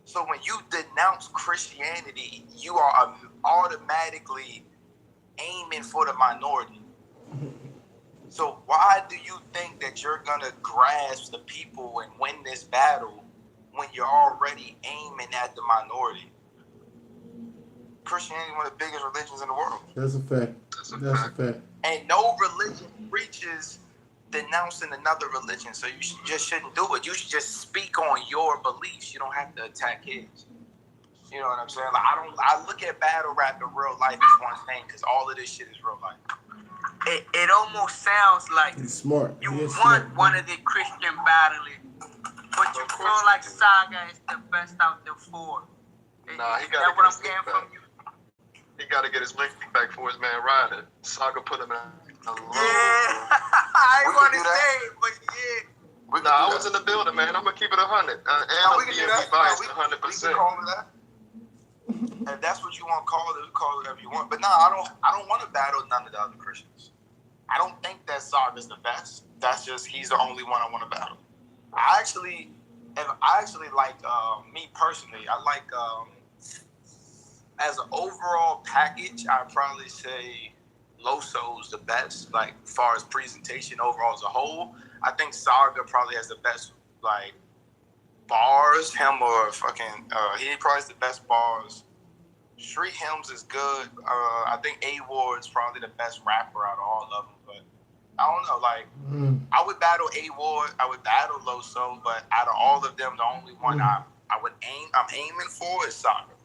So when you denounce Christianity, you are automatically aiming for the minority. So why do you think that you're going to grasp the people and win this battle when you're already aiming at the minority? Christianity is one of the biggest religions in the world. That's a fact. That's a fact. And no religion preaches denouncing another religion, so you just shouldn't do it. You should just speak on your beliefs. You don't have to attack his. You know what I'm saying? Like, I look at battle rap in real life as one thing because all of this shit is real life. It almost sounds like He's smart. you want one of the Christian battling, but you feel like Saga is the best out the four. Nah, he got to what I'm getting from you. He got to get his link back for his man Ryder. Saga put him in a low. Yeah, I ain't want to say it, but yeah. Nah, I was in the building, man. I'm going to keep it 100. And I'm DMV biased 100%. We can call it that. If that's what you want to call it, you call it whatever you want. But no, I don't want to battle none of the other Christians. I don't think that Saga's the best. That's just he's the only one I want to battle. I actually like me personally. I like as an overall package, I'd probably say Loso's the best. Like as far as presentation overall as a whole, I think Saga probably has the best like bars. Him or fucking he probably has the best bars. Street Helms is good. I think A-Ward's probably the best rapper out of all of them. But I don't know. Like, I would battle A-Ward. I would battle Loso. But out of all of them, the only one I'm aiming for is Saga.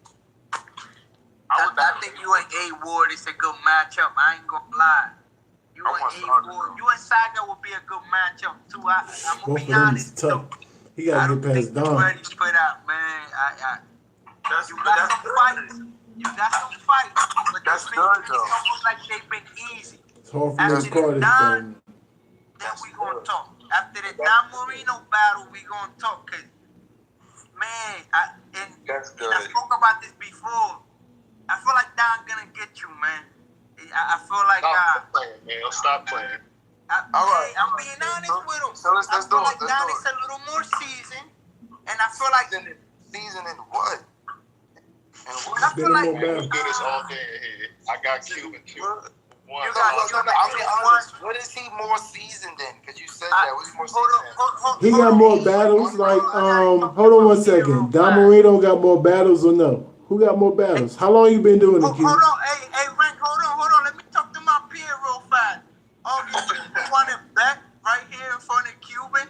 I think you and A-Ward is a good matchup. I ain't gonna lie. You and A-Ward, you and Saga would be a good matchup too. I'm gonna be honest. Tough. He gotta get past Don. Ready to put out, man. You got some fights. But that's good, though. It's almost like they've been easy. It's hard for After me to call the this Don, thing. then we gonna talk. After the Don Marino battle, we gonna talk. Cause man, I spoke about this before. I feel like Don gonna get you, man. I feel like stop playing, man. Stop playing. All right. I'm being honest with him. So let's I do feel it. like Don is a little more seasoned, and I feel like Season in what? I feel like We do this all day here. I got Cuban too. What is he more seasoned in? Because you said that. What's he more seasoned in? He got more battles. Like, hold on one second. Don Marino got more battles or no? Who got more battles? How long you been doing it, Cuban? Hold on, hey, Rank, hold on. Let me talk to my peer real fast. August, you want to bet right here in front of Cuban?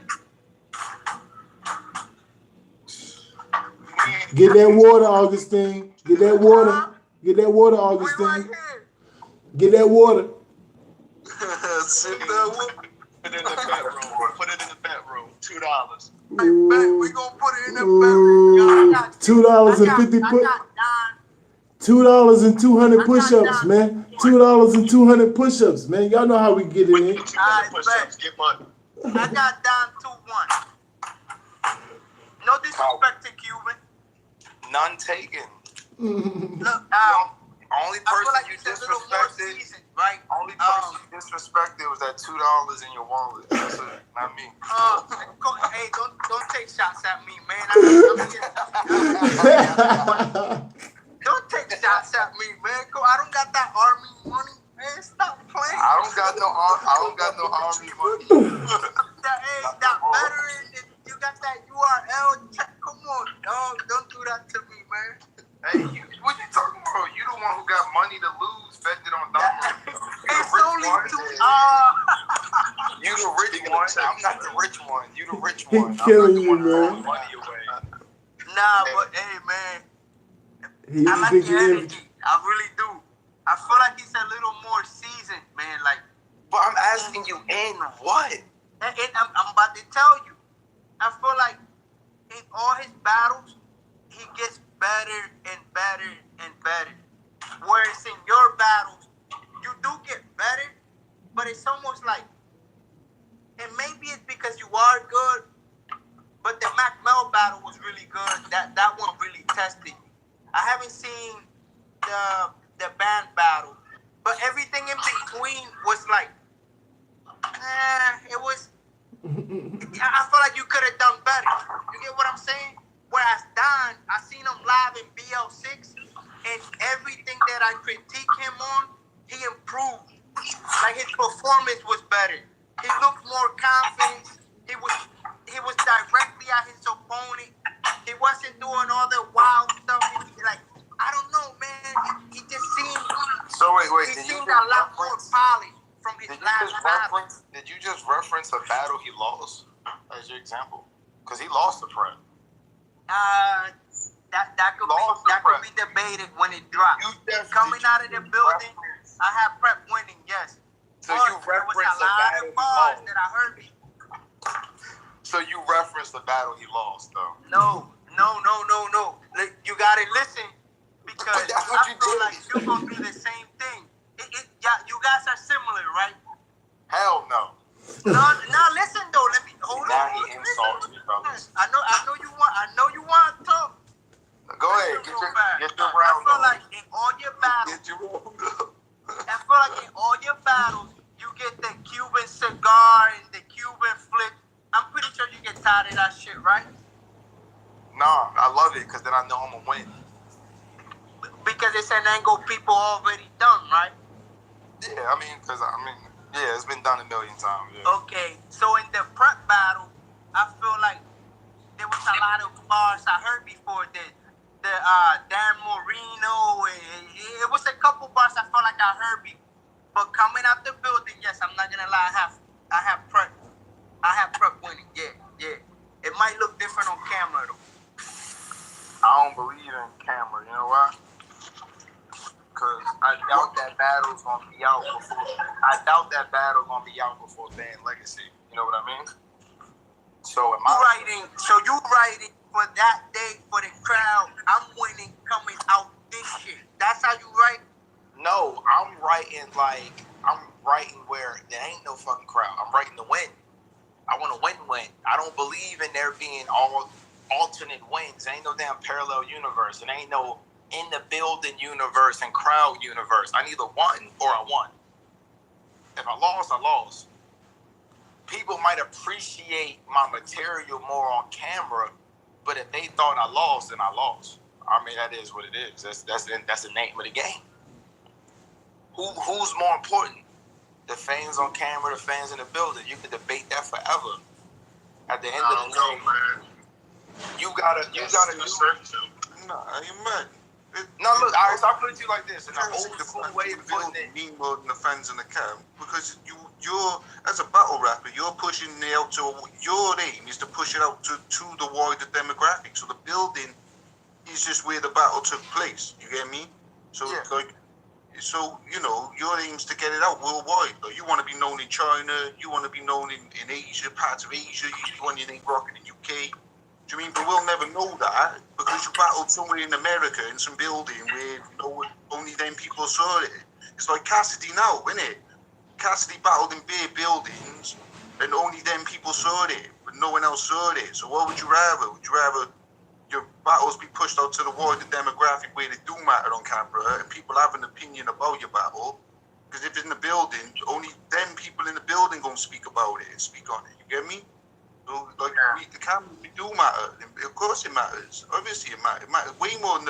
Get that water, Augustine. Get that water. Get that water, Augustine. Right here. Get that water. Sit there. Put it in the bedroom. Put it in the bedroom. $2. We gonna put it in the bedroom. $2.50 $2 and 200 push-ups, man. $2 and 200 push-ups, man. Y'all know how we get it in. Push-ups, get money. I got down 2-1. No disrespect to Cuban. None taken. Look, only person you disrespected, right? Only person you disrespected was that $2 in your wallet. That's it, not me. Hey, don't take shots at me, man. Don't take shots at me, man. I don't got that army money, man. Stop playing. I don't got no army money. That veteran, you got that URL check. Come on, don't do that to me, man. Hey, what you talking about? You the one who got money to lose, spent it on Don Marino. It's rich only one. two. You the rich one. I'm not the rich one. You the rich He one. I'm killing not the you, one throwing man. money away. Nah, but hey, man, He I like think your he energy. I really do. I feel like he's a little more seasoned, man. Like, But I'm asking you, in what? and I'm about to tell you. I feel like in all his battles, he gets better and better and better. Whereas in your battles, you do get better, but it's almost like, and maybe it's because you are good, but the Mac Mel battle was really good. That one really tested you. I haven't seen the band battle, but everything in between was like, it was. I feel like you could have done better. You get what I'm saying? Whereas Don, I seen him live in BL6, and everything that I critique him on, he improved. Like his performance was better. He looked more confident. He was directly at his opponent. He wasn't doing all the wild stuff. Like, I don't know, man. He just seemed. So wait. He seemed a lot more polished from his last battle. Did you just reference a battle he lost as your example? Because he lost the prep. That could be debated when it drops. Coming out of the building, I have prep winning, yes. So but you there was referenced a the lot battle of he bars lost. that I heard me. So you referenced the battle he lost, though. No. Like, you gotta listen because But that's what I you feel did. like you're gonna do the same thing. You guys are similar, right? Hell no. No, listen though. Let me hold Now on. he insults me, fellas. I know you want to talk. Go ahead, get your I round feel up. like in all your battles, Get your round up. I feel like in all your battles, you get the Cuban cigar and the Cuban flip. I'm pretty sure you get tired of that shit, right? Nah, I love it because then I know I'm gonna win. Because it's an angle people already done, right? Yeah, yeah, it's been done a million times. Yeah. Okay, so in the prep battle, I feel like there was a lot of bars I heard before the Dan Marino. It was a couple bars I felt like I heard before. But coming out the building, yes, I'm not gonna lie, I have prep winning. Yeah. It might look different on camera though. I don't believe in camera. You know why? Because I doubt that battle's gonna be out before Band Legacy. You know what I mean? So You writing for that day for the crowd. I'm winning coming out this shit. That's how you write? No, I'm writing where there ain't no fucking crowd. I'm writing to win. I want to win. I don't believe in there being all alternate wins. There ain't no damn parallel universe. It ain't no in the building universe and crowd universe. I either won or I won. If I lost, I lost. People might appreciate my material more on camera, but if they thought I lost, then I lost. I mean, that is what it is. That's the name of the game. Who's more important? The fans on camera, the fans in the building. You can debate that forever. At the end of the day, man. you gotta do. Nah, you man. No, look, all right, so I put it to you like this. In the old school way of putting it. Mean more than the fans in the camp because you're as a battle rapper, you're pushing it out to your aim is to push it out to the wider demographic. So the building is just where the battle took place. You get me? So Yeah. So your aim is to get it out worldwide. Like, you want to be known in China, you want to be known in Asia, parts of Asia. You want your name rocking in UK. Do you mean? But we'll never know that because you battled somewhere in America in some building where only them people saw it. It's like Cassidy now, isn't it? Cassidy battled in big buildings and only them people saw it, but no one else saw it. So what would you rather? Would you rather your battles be pushed out to the wider demographic where they do matter on camera and people have an opinion about your battle? Because if it's in the building, only them people in the building gonna speak about it and speak on it. You get me? So, the camera, we do matter. Of course it matters. Obviously it matters. It matters way more than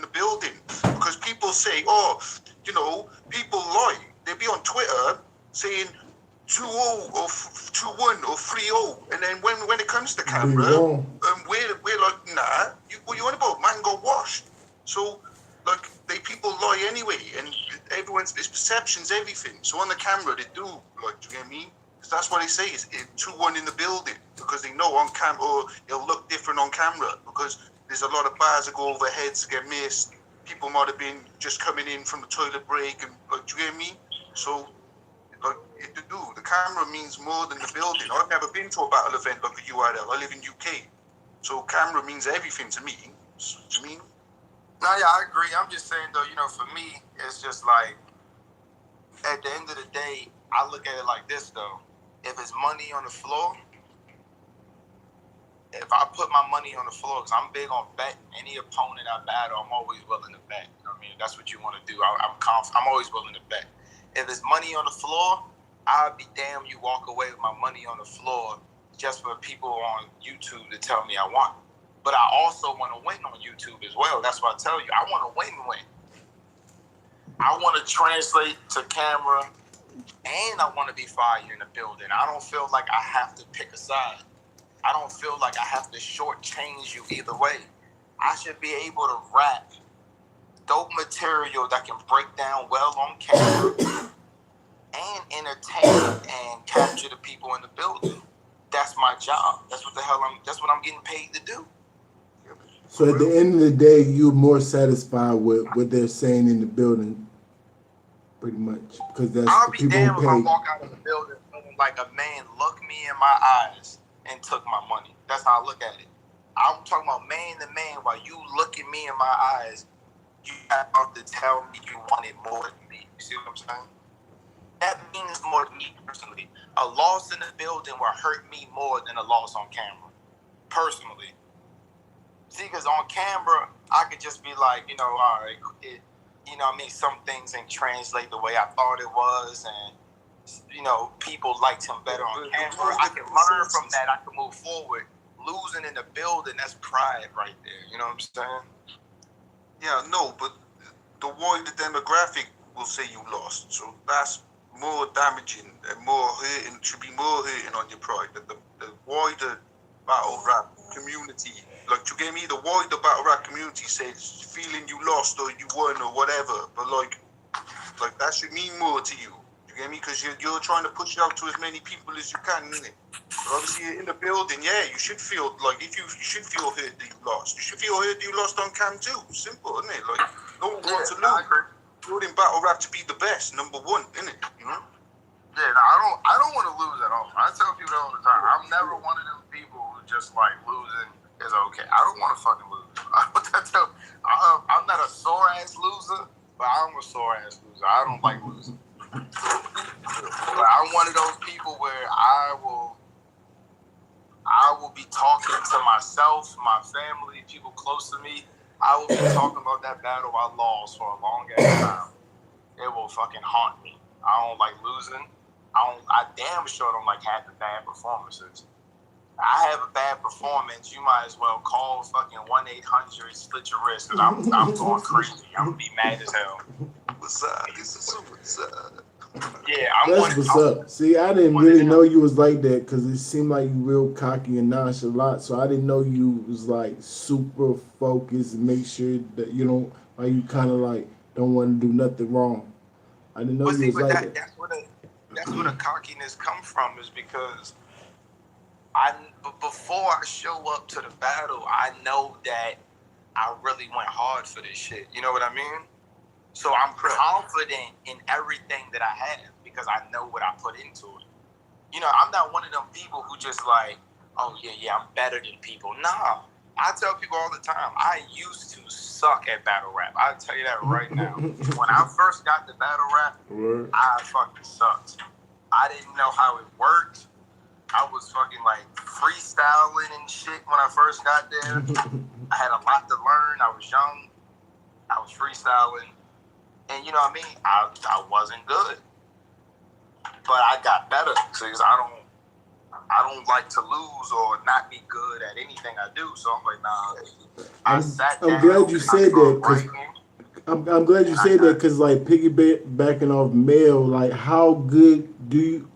the building. Because people say, people lie. They be on Twitter saying 2-0 or 2-1 or 3-0. And then when it comes to camera, we're like, nah, what you on about? Man got washed. So, people lie anyway. And everyone's perception's everything. So on the camera, they do, like, do you get me? Because that's what they say is 2-1 in the building, because they know on camera, or it'll look different on camera, because there's a lot of bars that go over heads, get missed. People might have been just coming in from the toilet break, and like, do you get me? So, like, the camera means more than the building. I've never been to a battle event like a URL. I live in UK, so camera means everything to me. So, do you mean? No, yeah, I agree. I'm just saying though, you know, for me, it's just like at the end of the day, I look at it like this though. If it's money on the floor, if I put my money on the floor, because I'm big on betting, any opponent I battle, I'm always willing to bet. You know what I mean? That's what you want to do. I'm always willing to bet. If it's money on the floor, I'd be damned you walk away with my money on the floor just for people on YouTube to tell me I won. But I also want to win on YouTube as well. That's why I tell you, I want to win. I want to translate to camera, and I want to be fire in the building. I don't feel like I have to pick a side. I don't feel like I have to shortchange you either way. I should be able to rap dope material that can break down well on camera and entertain and capture the people in the building. That's my job. That's what I'm getting paid to do. So at the end of the day, you're more satisfied with what they're saying in the building, pretty much, because that's I'll the be people damned who if I pay. walk out of the building feeling like a man looked me in my eyes and took my money. That's how I look at it. I'm talking about man to man. While you look at me in my eyes, you have to tell me you wanted more than me. You see what I'm saying? That means more to me personally. A loss in the building will hurt me more than a loss on camera, personally. See, because on camera, I could just be like, you know, all right, you know what I mean? Some things ain't translate the way I thought it was, and, you know, people liked him better on camera. I can learn from that. I can move forward. Losing in the building, that's pride right there. You know what I'm saying? Yeah, no, but the wider demographic will say you lost. So that's more damaging and more hurting, should be more hurting on your pride. The wider battle rap community, like, you get me? The wider battle rap community says feeling you lost or you won or whatever, but like that should mean more to you. You get me? Because you're trying to push it out to as many people as you can, innit? But obviously in the building, yeah, you should feel like you should feel hurt that you lost. You should feel hurt that you lost on cam too. Simple, isn't it? Like, no one wants to lose. You're in battle rap to be the best, number one, innit? You know? Yeah, no, I don't want to lose at all. I tell people all the time, I'm never one of them people who just like losing is okay. I don't want to fucking lose. I'm not a sore ass loser, but I'm a sore ass loser. I don't like losing. But I'm one of those people where I will be talking to myself, my family, people close to me. I will be talking about that battle I lost for a long ass time. It will fucking haunt me. I don't like losing. I damn sure don't like having bad performances. I have a bad performance, you might as well call fucking 1-800 slit your wrist, because I'm going crazy. I'm gonna be mad as hell. What's up? This is what's up. Yeah, That's what's up. See, I didn't really know you was like that, because it seemed like you real cocky and nonchalant. So I didn't know you was like super focused and make sure that you don't, like, you kind of like don't want to do nothing wrong. I didn't know you was like that. That's where the cockiness come from, is because before I show up to the battle, I know that I really went hard for this shit. You know what I mean? So I'm confident in everything that I have because I know what I put into it. You know, I'm not one of them people who just like, oh yeah, I'm better than people. Nah, I tell people all the time, I used to suck at battle rap. I'll tell you that right now. When I first got to battle rap, I fucking sucked. I didn't know how it worked. I was fucking like freestyling and shit when I first got there. I had a lot to learn. I was young. I was freestyling. And you know what I mean? I wasn't good. But I got better because I don't like to lose or not be good at anything I do. So I'm like, nah. I'm glad you said that. I'm glad you said that because, like, piggybacking off Mel, like, how good do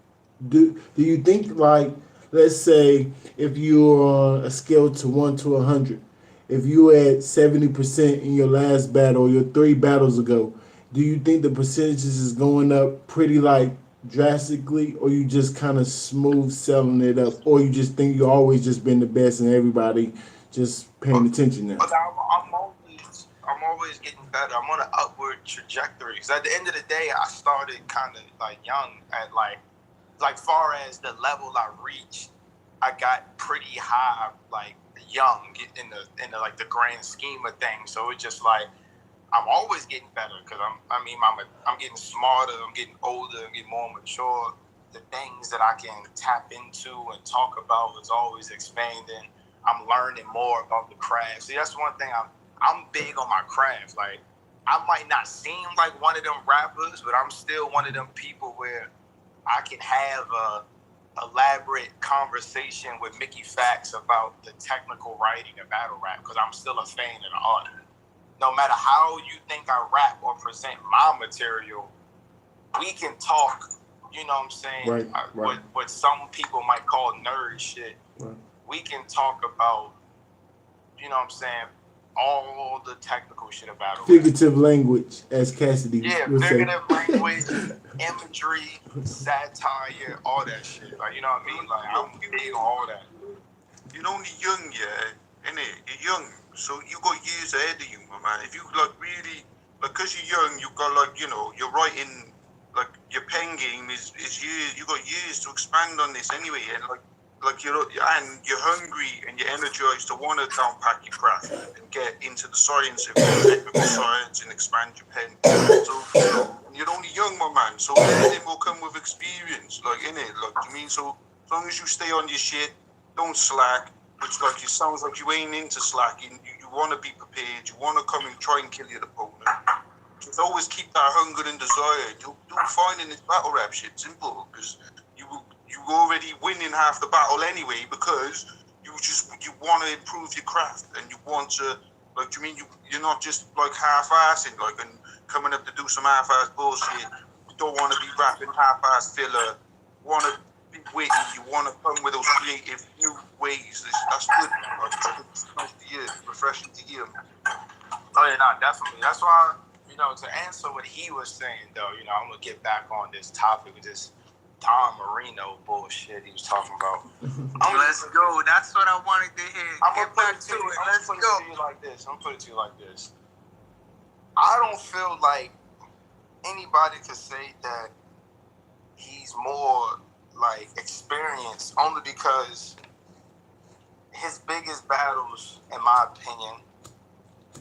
you think, like, let's say if you're on a scale to 1 to 100, if you at 70% in your last battle, your 3 battles ago, Do you think the percentages is going up pretty like drastically, or you just kind of smooth selling it up, or you just think you always just been the best and everybody just paying attention now? But I'm always getting better. I'm on an upward trajectory. Because at the end of the day, I started kind of like young at like far as the level I reached, I got pretty high like young in the like the grand scheme of things. So it's just like I'm always getting better because I'm getting smarter, I'm getting older, I'm getting more mature. The things that I can tap into and talk about is always expanding. I'm learning more about the craft. See, that's one thing I'm big on my craft. Like, I might not seem like one of them rappers, but I'm still one of them people where I can have a elaborate conversation with Mickey Fax about the technical writing of battle rap because I'm still a fan of the art. No matter how you think I rap or present my material, we can talk, you know what I'm saying, right. What some people might call nerd shit. Right. We can talk about, you know what I'm saying, all the technical shit about it. Figurative language, as Cassidy would say. Figurative language, imagery, satire, all that shit. Like, you know what I mean? Like, I'm big on all that. You're only young, yeah, innit? You're young, so you got years ahead of you, my man. If you like really, like, cause you're young, you got like, you know, you're writing, like your pen game is years. You got years to expand on this anyway, and like you're hungry and you're energized to want to downpack your craft and get into the science of technical science and expand your pen. So you know, you're only young, my man. So everything will come with experience, like innit. Like, you mean, so as long as you stay on your shit, don't slack. Which like it sounds like you ain't into slacking. You want to be prepared. You want to come and try and kill your opponent. Just always keep that hunger and desire. You'll find in this battle rap shit simple because you're already winning half the battle anyway because you want to improve your craft and you want to, like, you mean you're not just like half-assing like and coming up to do some half-ass bullshit. You don't want to be rapping half-ass filler. You want to be witty. You want to come with those creative new ways. That's good. Like, it's nice to hear, refreshing to hear. Oh yeah, no, definitely. That's why, you know, to answer what he was saying though, you know, I'm gonna get back on this topic with this Don Marino bullshit he was talking about. Let's go. That's what I wanted to hear. I'm gonna put it to you like this. I don't feel like anybody could say that he's more like experienced only because his biggest battles, in my opinion,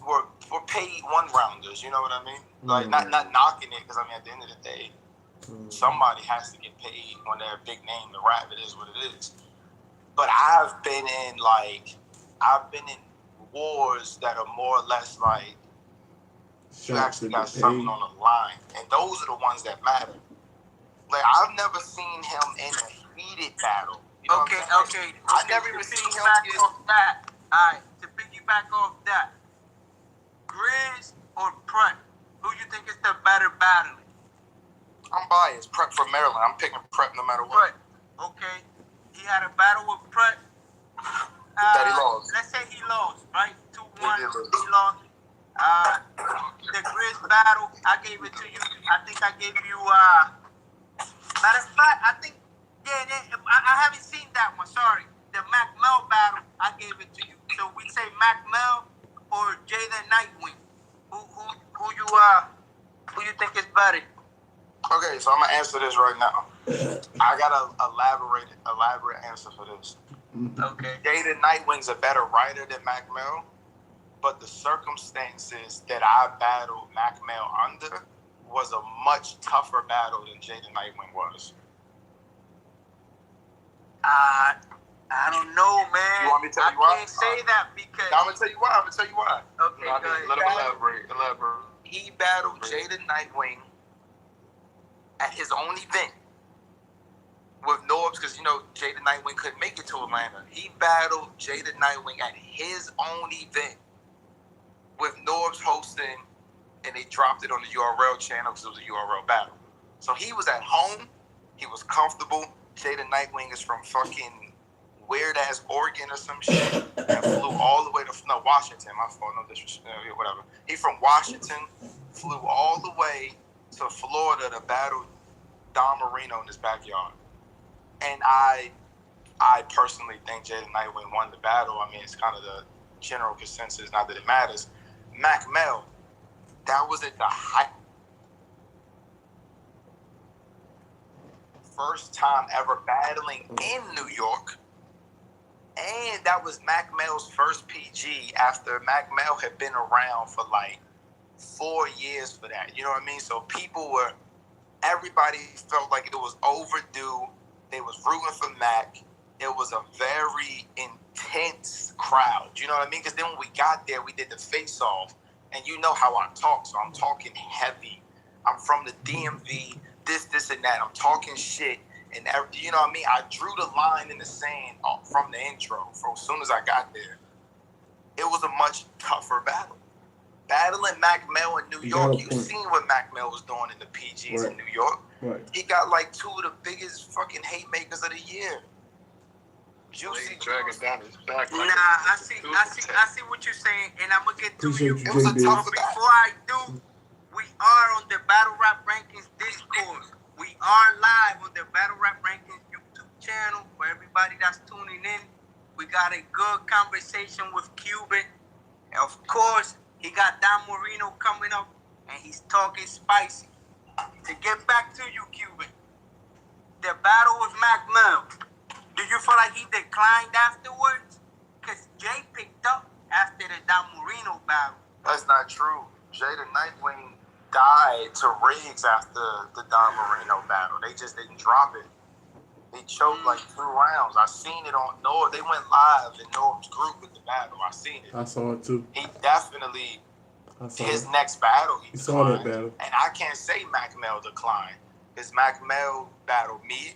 were paid one rounders. You know what I mean? Like not knocking it because I mean at the end of the day, somebody has to get paid when they're a big name to rap. It is what it is. But I've been in wars that are more or less like you actually got something on the line, and those are the ones that matter. Like I've never seen him in a heated battle. You know Okay. I never even seen him get off that. Alright, to piggyback off that, Grizz or Prep, who you think is the better battler? I'm biased. Prep from Maryland. I'm picking Prep no matter what. Prep. Okay. He had a battle with Prep. That he lost. Let's say he lost, right? 2-1. He lost. The Grizz battle, I gave it to you. I think I gave you. Matter of fact, I think. I haven't seen that one. Sorry. The Mac Mel battle, I gave it to you. So we say Mac Mel or Jaden Nightwing. Who you think is better? Okay, so I'm gonna answer this right now. I got an elaborate answer for this. Okay. Jaden Nightwing's a better writer than Mac Mel, but the circumstances that I battled Mac Mel under was a much tougher battle than Jaden Nightwing was. I don't know, man. You want me to tell you why? I can't say that because. I'm gonna tell you why. Okay, go ahead. Let him elaborate. He battled Jaden Nightwing at his own event with Norbs, because you know Jaden Nightwing couldn't make it to Atlanta. He battled Jaden Nightwing at his own event with Norbs hosting, and they dropped it on the URL channel because it was a URL battle. So he was at home, he was comfortable. Jaden Nightwing is from fucking weird ass Oregon or some shit, and flew all the way to Washington. My fault, no disrespect, whatever. He from Washington, flew all the way to Florida to battle Don Marino in his backyard. And I personally think Jaden Nightwing won the battle. I mean, it's kind of the general consensus, not that it matters. Mac Mel, that was at the height. First time ever battling in New York. And that was Mac Mel's first PG after Mac Mel had been around for like 4 years for that. You know what I mean? So everybody felt like it was overdue. They was rooting for Mac. It was a very intense crowd. You know what I mean? Because then when we got there, we did the face-off. And you know how I talk. So I'm talking heavy. I'm from the DMV, this, and that. I'm talking shit. And you know what I mean? I drew the line in the sand from the intro. For as soon as I got there, it was a much tougher battle. Battling Mac Mel in New York, you seen what Mac Mel was doing in the PGs in New York. Right. He got like 2 of the biggest fucking haymakers of the year. Juicy dragging down his back. Nah, I see what you're saying, and I'm gonna get to you. It was a tough battle. Before I do, we are on the Battle Rap Rankings Discord. We are live on the Battle Rap Rankings YouTube channel for everybody that's tuning in. We got a good conversation with Quban. Of course, he got Don Marino coming up, and he's talking spicy. To get back to you, Quban, the battle with Mac Mel, do you feel like he declined afterwards? Because Jay picked up after the Don Marino battle. That's not true. Jada Nightwing died to Riggs after the Don Marino battle. They just didn't drop it. They choked like 2 rounds. I seen it on Norm. They went live in Norm's group with the battle. I seen it. I saw it too. He definitely, his next battle, he saw declined. that battle. And I can't say Mac Mel declined. Because Mac Mel battled me,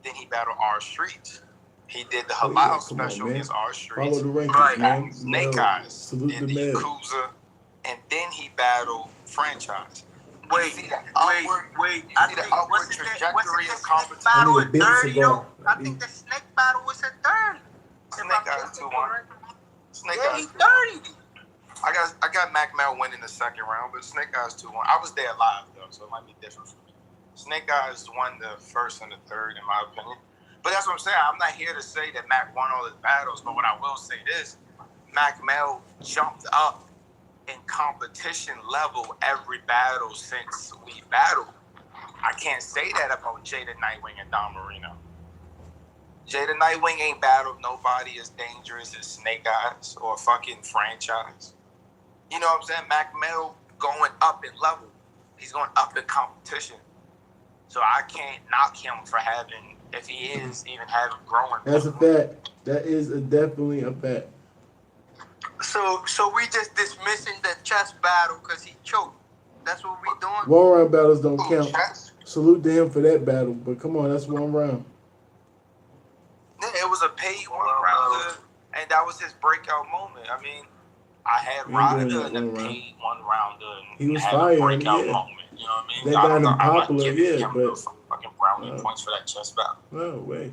then he battled R Streets. He did the Halal special against R Streets. Follow the rankings, man. Snake Eyes Salute did the the man. Yakuza, and then he battled Franchise. Wait. I think the upward trajectory of competition. Battle I need a big 30, cigar. though? I think the Snake battle was a 30. Snake Eyes 2-1. Snake Yeah, Eyes he 2-1. 30. I got Mac Mel winning the second round, but Snake Eyes 2-1. I was there live though, so it might be different for me. Snake Eyes won the first and the third, in my opinion. But that's what I'm saying. I'm not here to say that Mac won all his battles, but what I will say is, Mac Mel jumped up in competition level every battle since we battled. I can't say that about Jada Nightwing and Don Marino. Jada Nightwing ain't battled nobody as dangerous as Snake Eyes or fucking Franchise. You know what I'm saying? Mac Mel going up in level. He's going up in competition. So I can't knock him for having, if he is, even having growing. That's a fact. That is definitely a fact. So we just dismissing the chess battle because he choked. That's what we doing? 1 round battles don't count. Chess? Salute to him for that battle, but come on, that's 1 round. Yeah, it was a paid 1 rounder, and that was his breakout moment. I mean, I had Ryder in a paid 1 rounder, and He was had firing, a breakout yeah. moment. You know what I mean? That got him I'm popular, not giving yeah, him but no fucking brownie points for that chess battle. no way.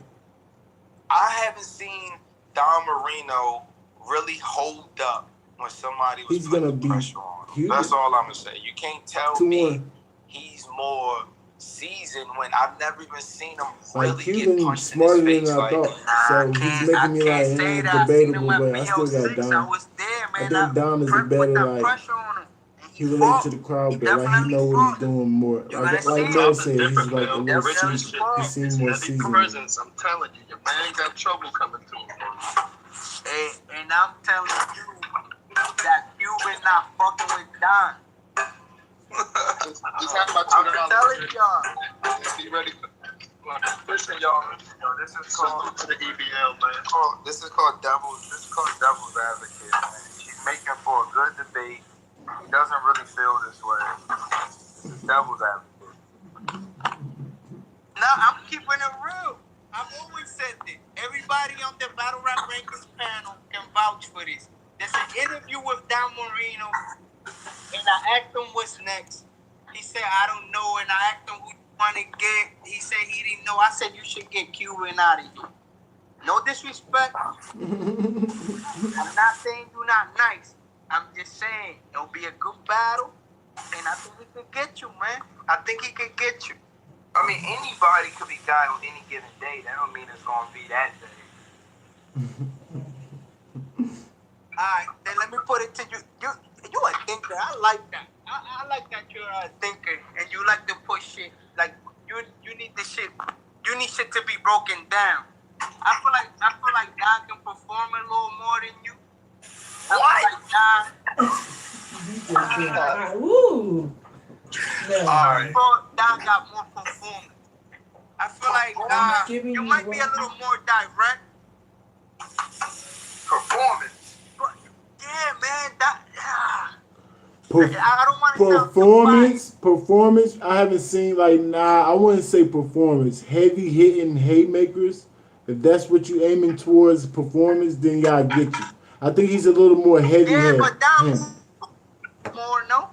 I haven't seen Don Marino really hold up when somebody was He's gonna putting be pressure on him. huge. That's all I'm gonna say. You can't tell 2-1. me he's more seasoned when I've never even seen him Like really get Cuban punched smarter in his than face. I thought. Nah, So I he's can't making me like, say that. debatable, I seen him but at I still got BO6. I Don. was there, man. I think Don is a Put better, that like, pressure on him. And he relates fought. to the crowd He better. Like, he definitely know what he's fought. doing more. You're gonna Like see Mel him. said, he's like a little Definitely seasoned. fought. He seems more Heavy seasoned. presence, I'm telling you. Your man got trouble coming to him. And I'm telling you that Cuban not fucking with Don. He's having about I'm $2. telling y'all. Be ready for Listen, y'all. This is called to the EBL, man. This is called Devil's Advocate, man. She's making for a good debate. He doesn't really feel this way. This is Devil's Advocate. No, I'm keeping it real. I've always said this. Everybody on the Battle Rap Rankings panel can vouch for this. There's an interview with Don Marino, and I asked him what's next. He said, I don't know, and I asked him who you want to get. He said he didn't know. I said, you should get Cuban out of here. No disrespect. I'm not saying you're not nice. I'm just saying it'll be a good battle. And I think he could get you, man. I think he could get you. I mean, anybody could be guy on any given day. That don't mean it's gonna be that day. Alright, then let me put it to you. You a thinker. I like that. I like that you're a thinker and you like to push shit. Like you need the shit. You need shit to be broken down. I feel like Don can perform a little more than you. Woo. Alright. Don got more performance. I feel like you might be a little more direct. Performance. But yeah, man, I don't want to performance. I haven't seen I wouldn't say performance. Heavy hitting haymakers. If that's what you aiming towards performance, then y'all get you. I think he's a little more heavy. Yeah, but Don more no.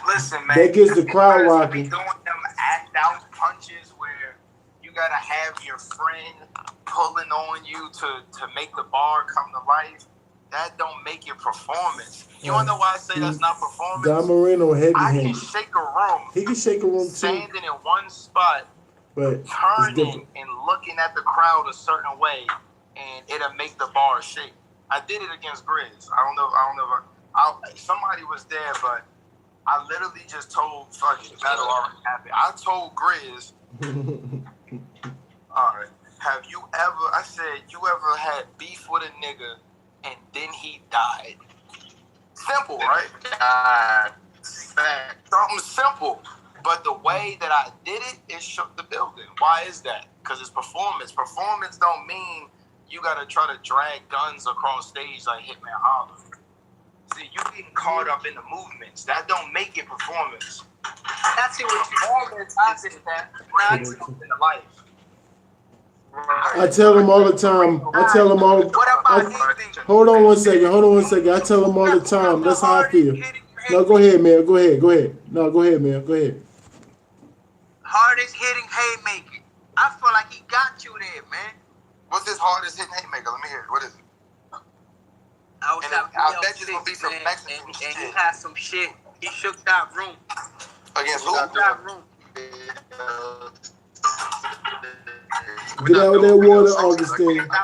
Listen, man. That gets the crowd rocking. Doing them act out punches where you gotta have your friend pulling on you to make the bar come to life. That don't make it performance. You wanna know why I say that's not performance? Don Marino heavy I handed. can shake a room. He can shake a room too. Standing in one spot, But turning and looking at the crowd a certain way, and it'll make the bar shake. I did it against Grizz. I don't know. Somebody was there, but I literally just told fucking battle already happened. I told Grizz, all right, have you ever? I said, you ever had beef with a nigga and then he died? Simple, right? Something simple. But the way that I did it shook the building. Why is that? Because it's performance. Performance don't mean you gotta try to drag guns across stage like Hitman Holler. See, you getting caught up in the movements. That don't make it performance. That's it. Performance is that brings something to life. I tell him all the time. Hold on one second. I tell him all the time. That's how I feel. No, go ahead, man. Go ahead. No, go ahead, man. Go ahead. Hardest hitting haymaker. I feel like he got you there, man. What's his hardest hitting haymaker? Let me hear it. What is it? I bet you gonna be some Mexican shit. And he had some shit. He shook that room. Against who? That room. Get out of that water, Augustine. I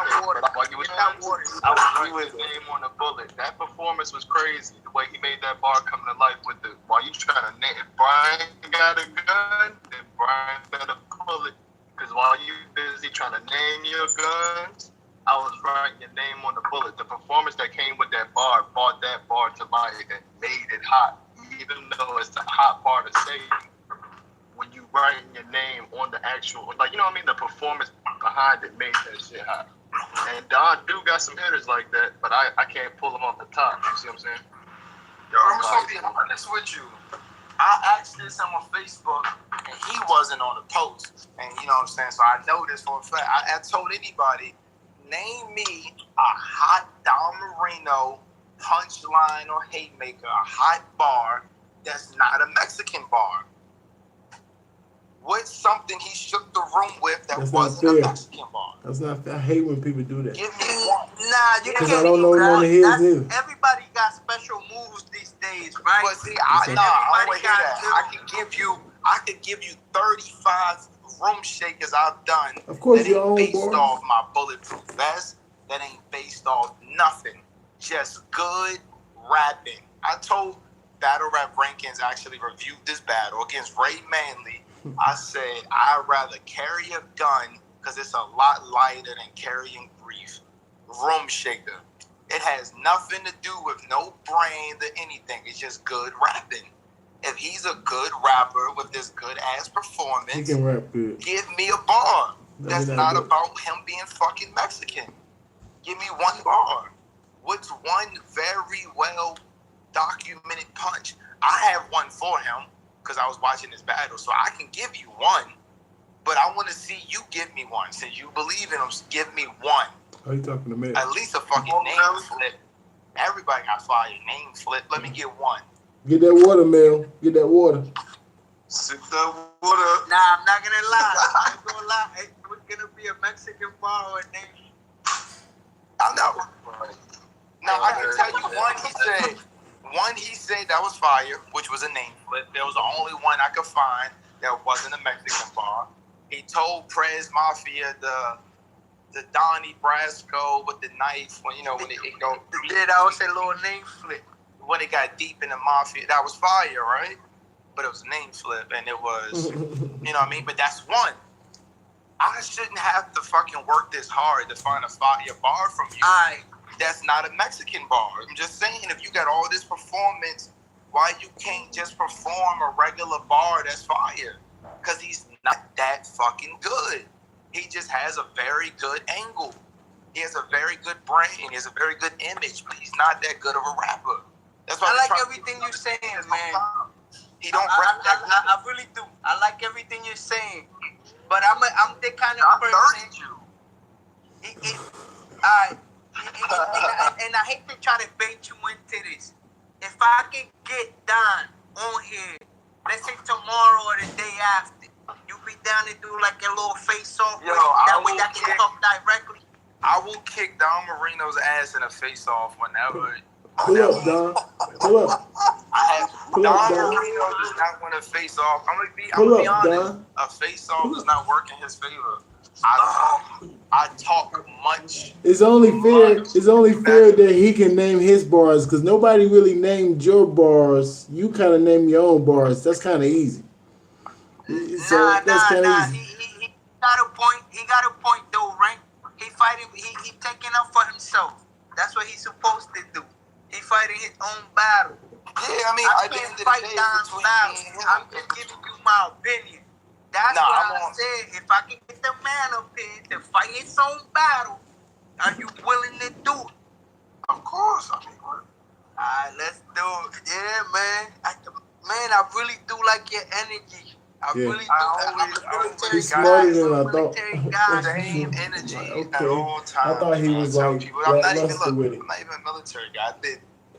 was name on the bullet. That performance was crazy. The way he made that bar come to life with the while you trying to name Brian got a gun, then Brian got a bullet. Because while you busy trying to name your guns, I was writing your name on the bullet. The performance that came with that bar brought that bar to life and made it hot. Even though it's a hot bar to say, when you writing your name on the actual, like, you know what I mean? The performance behind it made that shit hot. And Don do got some hitters like that, but I can't pull them off the top. You see what I'm saying? Yo, I'm just gonna be honest with you. I asked this on my Facebook, and he wasn't on the post. And you know what I'm saying? So I know this for a fact. I told anybody, name me a hot Don Marino punchline or haymaker, a hot bar that's not a Mexican bar. What's something he shook the room with that wasn't a Mexican bar? That's not fair. I hate when people do that. Give me one. Nah, you can't. I don't know none of his either. Everybody got special moves these days, right? But see, I don't want to hear that. I could give you 35 room shakers I've done. Of course, that your ain't own based bars. off my bulletproof vest. That ain't based off nothing. Just good rapping. I told Battle Rap Rankings actually reviewed this battle against Ray Manley. I said I'd rather carry a gun because it's a lot lighter than carrying grief. Room shaker. It has nothing to do with no brains or anything. It's just good rapping. If he's a good rapper with this good ass performance, He can rap good. give me a bar. That's not good. about him being fucking Mexican. Give me one bar. What's one very well documented punch? I have one for him because I was watching this battle, so I can give you one. But I want to see you give me one. Since you believe in him, give me one. Are you talking to me? At least a fucking name flip. Everybody got fire. Name flip. Let me get one. Get that water, Mel. Get that water. Sip that water. Nah, I'm not gonna lie. I ain't gonna lie. It was gonna be a Mexican bar or a name. I know. Now I can tell you one. He said One he said that was fire, which was a name flip. There was the only one I could find that wasn't a Mexican bar. He told Prez Mafia the Donnie Brasco with the knife when when it go. Yeah, that was a little name flip. When it got deep in the mafia, that was fire, right? But it was a name flip, and it was, what I mean? But that's one. I shouldn't have to fucking work this hard to find a fire bar from you. That's not a Mexican bar. I'm just saying, if you got all this performance, why you can't just perform a regular bar that's fire? Because he's not that fucking good. He just has a very good angle. He has a very good brand. He has a very good image, but he's not that good of a rapper. That's why I like everything you're saying, man. He don't rap that good. I really do. I like everything you're saying, but I'm the kind of person. And I hate to try to bait you into this. If I can get Don on here, let's say tomorrow or the day after, you be down to do like a little face-off with him? That way I can talk directly. I will kick Don Marino's ass in a face-off whenever. Pull up, Don. Pull up. Don Marino does not want to face off. I'm gonna be honest. Don. A face-off does not work in his favor. I talk much. It's only fair. It's only fair that he can name his bars because nobody really named your bars. You kind of name your own bars. That's kind of easy. So that's kind of easy. He got a point. He got a point, though, right? He fighting. He taking up for himself. That's what he's supposed to do. He fighting his own battle. Yeah, I mean, I can't fight Don's battle. I'm just giving you my opinion. That's what I said. If I can get the man up here to fight his own battle, are you willing to do it? Of course. I mean, what? Alright, let's do it. Yeah, man. I really do like your energy. I really do. He's smarter than I thought. Same energy at Okay. all times. I thought he was like lackluster with it. I'm not even a military guy.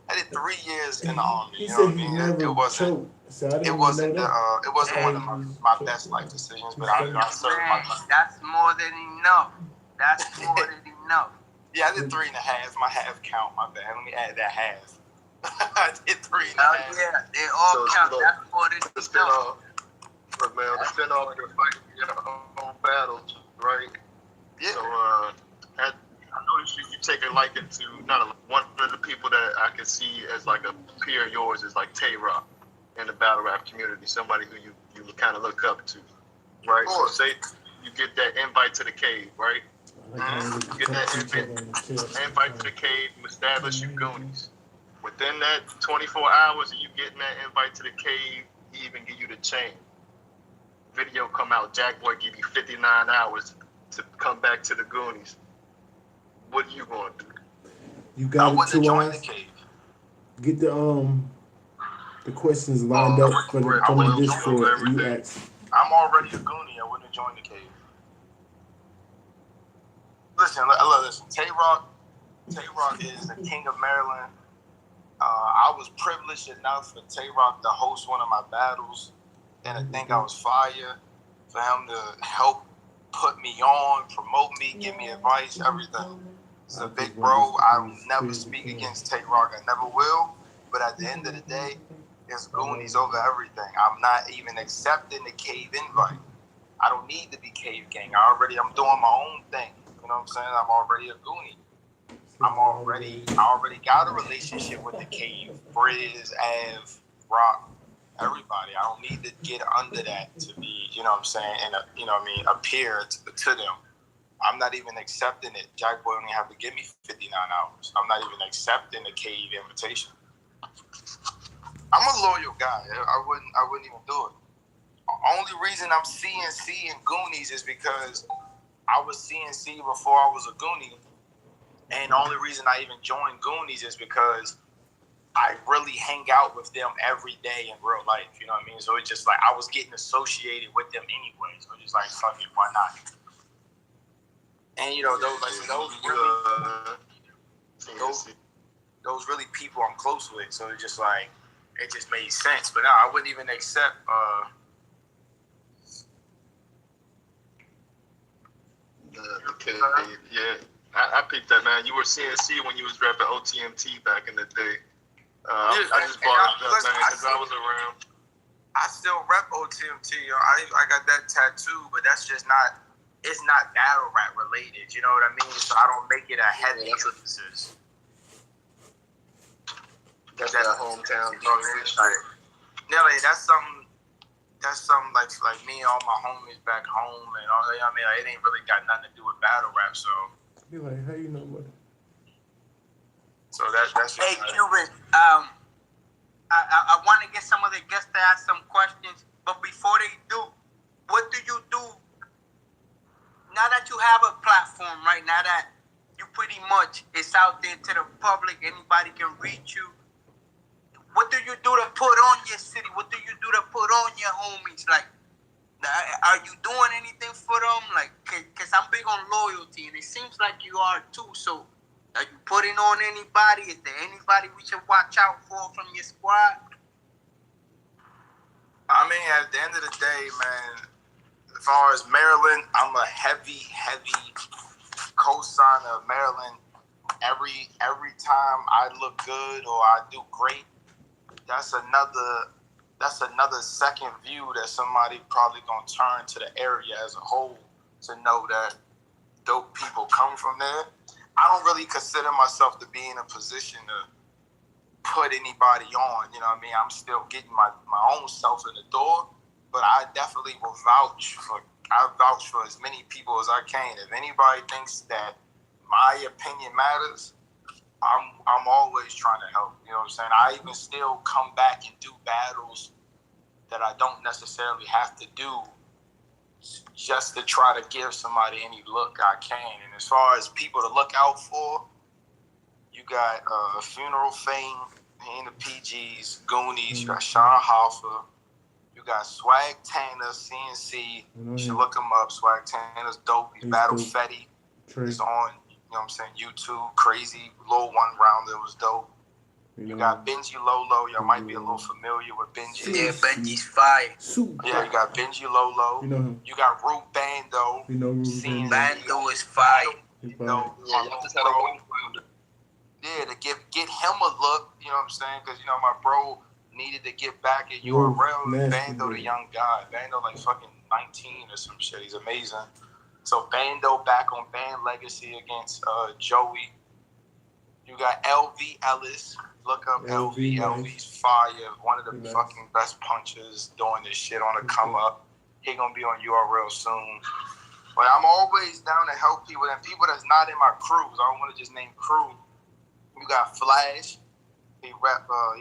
I did 3 years in the army. He You know said what I he mean? never It wasn't. choked. So I It didn't wasn't know the. that. It wasn't one of my best life decisions, but I served my. That's more than enough. That's more than enough. Yeah, I did 3.5. My half count. My bad. Let me add that half. I did 3.5. Yeah, they all count. That's more than enough. Look, man, the spin-off you're fighting your own battles, right? Yeah. So, I noticed you take a liking to one of the people that I can see as like a peer of yours is like Tay-Rock in the battle rap community, somebody who you kind of look up to, right? So say you get that invite to the cave, right? You get that invite to the cave, you establish your Goonies. Within that 24 hours of you getting that invite to the cave, he even give you the chain. Video come out, Jack Boy give you 59 hours to come back to the Goonies. What are you going to do? You got it to join the cave. Get the questions lined up from the Discord. You ask. I'm already a Goonie. I wouldn't have joined the cave. Listen. Tay-Rock is the king of Maryland. I was privileged enough for Tay-Rock to host one of my battles, and I think I was fire for him to help put me on, promote me, give me advice, everything. So big bro, I will never speak against Tay-Rock. I never will. But at the end of the day, it's Goonies over everything. I'm not even accepting the cave invite. I don't need to be cave gang. I'm doing my own thing. You know what I'm saying? I'm already a Goonie. I already got a relationship with the cave, Briz, Av, Rock, everybody. I don't need to get under that to be, you know what I'm saying, and appear to them. I'm not even accepting it. Jack Boy only have to give me 59 hours. I'm not even accepting the cave invitation. I'm a loyal guy. I wouldn't even do it. The only reason I'm CNC and Goonies is because I was CNC before I was a Goonie. And the only reason I even joined Goonies is because I really hang out with them every day in real life. You know what I mean? So it's just like I was getting associated with them anyway. So it's just like, fuck it, why not? And those really people I'm close with. So it's just like, it just made sense. But no, I wouldn't even accept. Okay, yeah. I picked that, man. You were CNC when you was rapping OTMT back in the day. I just bought it up, man, because I was around. I still rep OTMT. I got that tattoo, but that's just not. It's not battle rap related. You know what I mean? So I don't make it a heavy emphasis. That's that hometown. Nelly, that's something like me and all my homies back home and all. I mean, like, it ain't really got nothing to do with battle rap. So. Be like, how you know what? So that's just. Hey, Cuban. I want to get some of the guests to ask some questions, but before they do, what do you do now that you have a platform, right? Now that you pretty much, it's out there to the public, anybody can reach you. What do you do to put on your city? What do you do to put on your homies? Like, are you doing anything for them? Like, because I'm big on loyalty, and it seems like you are too. So, are you putting on anybody? Is there anybody we should watch out for from your squad? I mean, at the end of the day, man, as far as Maryland, I'm a heavy co-signer of Maryland. Every time I look good or I do great, that's another second view that somebody probably gonna turn to the area as a whole to know that dope people come from there. I don't really consider myself to be in a position to put anybody on. You know what I mean? I'm still getting my own self in the door, but I definitely will vouch for as many people as I can. If anybody thinks that my opinion matters, I'm always trying to help. You know what I'm saying? I even still come back and do battles that I don't necessarily have to do just to try to give somebody any look I can. And as far as people to look out for, you got Funeral Fame, and the PGs, Goonies, you got Sean Hoffa, you got Swag Tanner, CNC. You should look him up. Swag Tanner's dope. He's Battle dope. Fetty. He's on, you know what I'm saying, YouTube. Crazy. Little one rounder was dope. You got Benji Lolo. Y'all might be a little familiar with Benji. Yeah, Benji's fire. Yeah, you got Benji Lolo. You know him. You got Root Bando. You know Root Bando. Bando is fire. You know, yeah, to get him a look, you know what I'm saying? Because, you know, my bro needed to get back at URL. Bando, the young guy. Bando, like, fucking 19 or some shit. He's amazing. So, Bando back on Band Legacy against Joey. You got LV Ellis. Look up LV. LV's fire. One of the fucking best punchers doing this shit on the come up. He gonna be on URL soon. But I'm always down to help people. And people that's not in my crews. I don't want to just name crew. You got Flash. He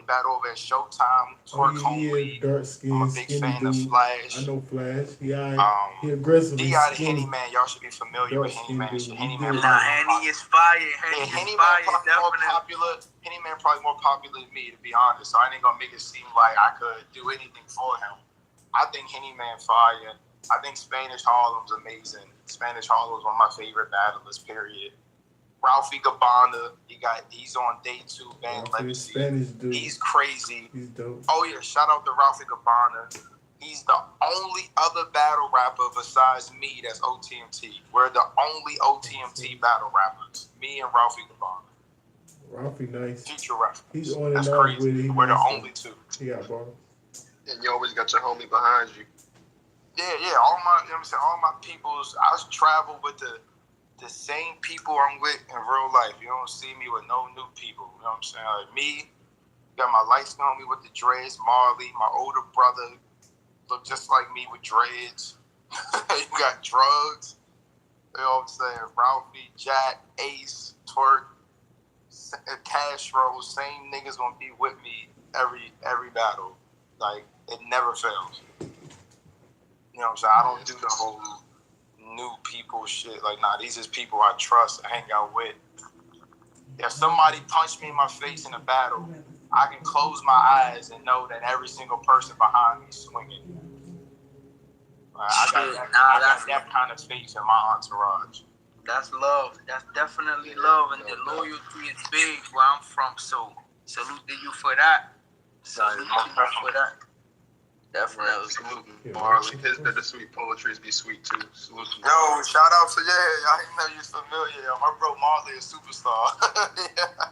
battled over at Showtime. Dark skin. I'm a big fan of Flash. I know Flash. He aggressive. D.I. the Henny Man. Y'all should be familiar with Henny Man. Henny Man is fire. Henny Man probably more popular than me, to be honest. So I ain't gonna make it seem like I could do anything for him. I think Henny Man fire. I think Spanish Harlem's amazing. Spanish Harlem's one of my favorite battlers, period. Ralphie Gabbana, he's on day 2, Band Legacy. Spanish dude. He's crazy. He's dope. Oh yeah, shout out to Ralphie Gabbana. He's the only other battle rapper besides me that's OTMT. We're the only OTMT battle rappers. Me and Ralphie Gabbana. Ralphie nice. Future rapper. He's on that's and off crazy. with it. We're the only two. He got bars. And you always got your homie behind you. Yeah. All my, you know what I'm saying, all my peoples. I travel with the same people I'm with in real life. You don't see me with no new people. You know what I'm saying? Like me, got my light skin homie with the dreads, Marley, my older brother, look just like me with dreads. You got Drugs. You know what I'm saying? Ralphie, Jack, Ace, Twerk, Cash Rose, same niggas gonna be with me every battle. Like, it never fails. You know what I'm saying? I don't do the whole new people shit. Like, nah, these is people I trust, I hang out with. If somebody punched me in my face in a battle, I can close my eyes and know that every single person behind me is swinging. I got that kind of faith in my entourage. That's love. That's definitely love, and the loyalty is big where I'm from. So salute to you for that. Salute to you for that. Definitely. Salute Marley. His bittersweet poetries be sweet too. Salute to Yo, Marley. shout out to I didn't know you was familiar. Yo, my bro Marley is superstar.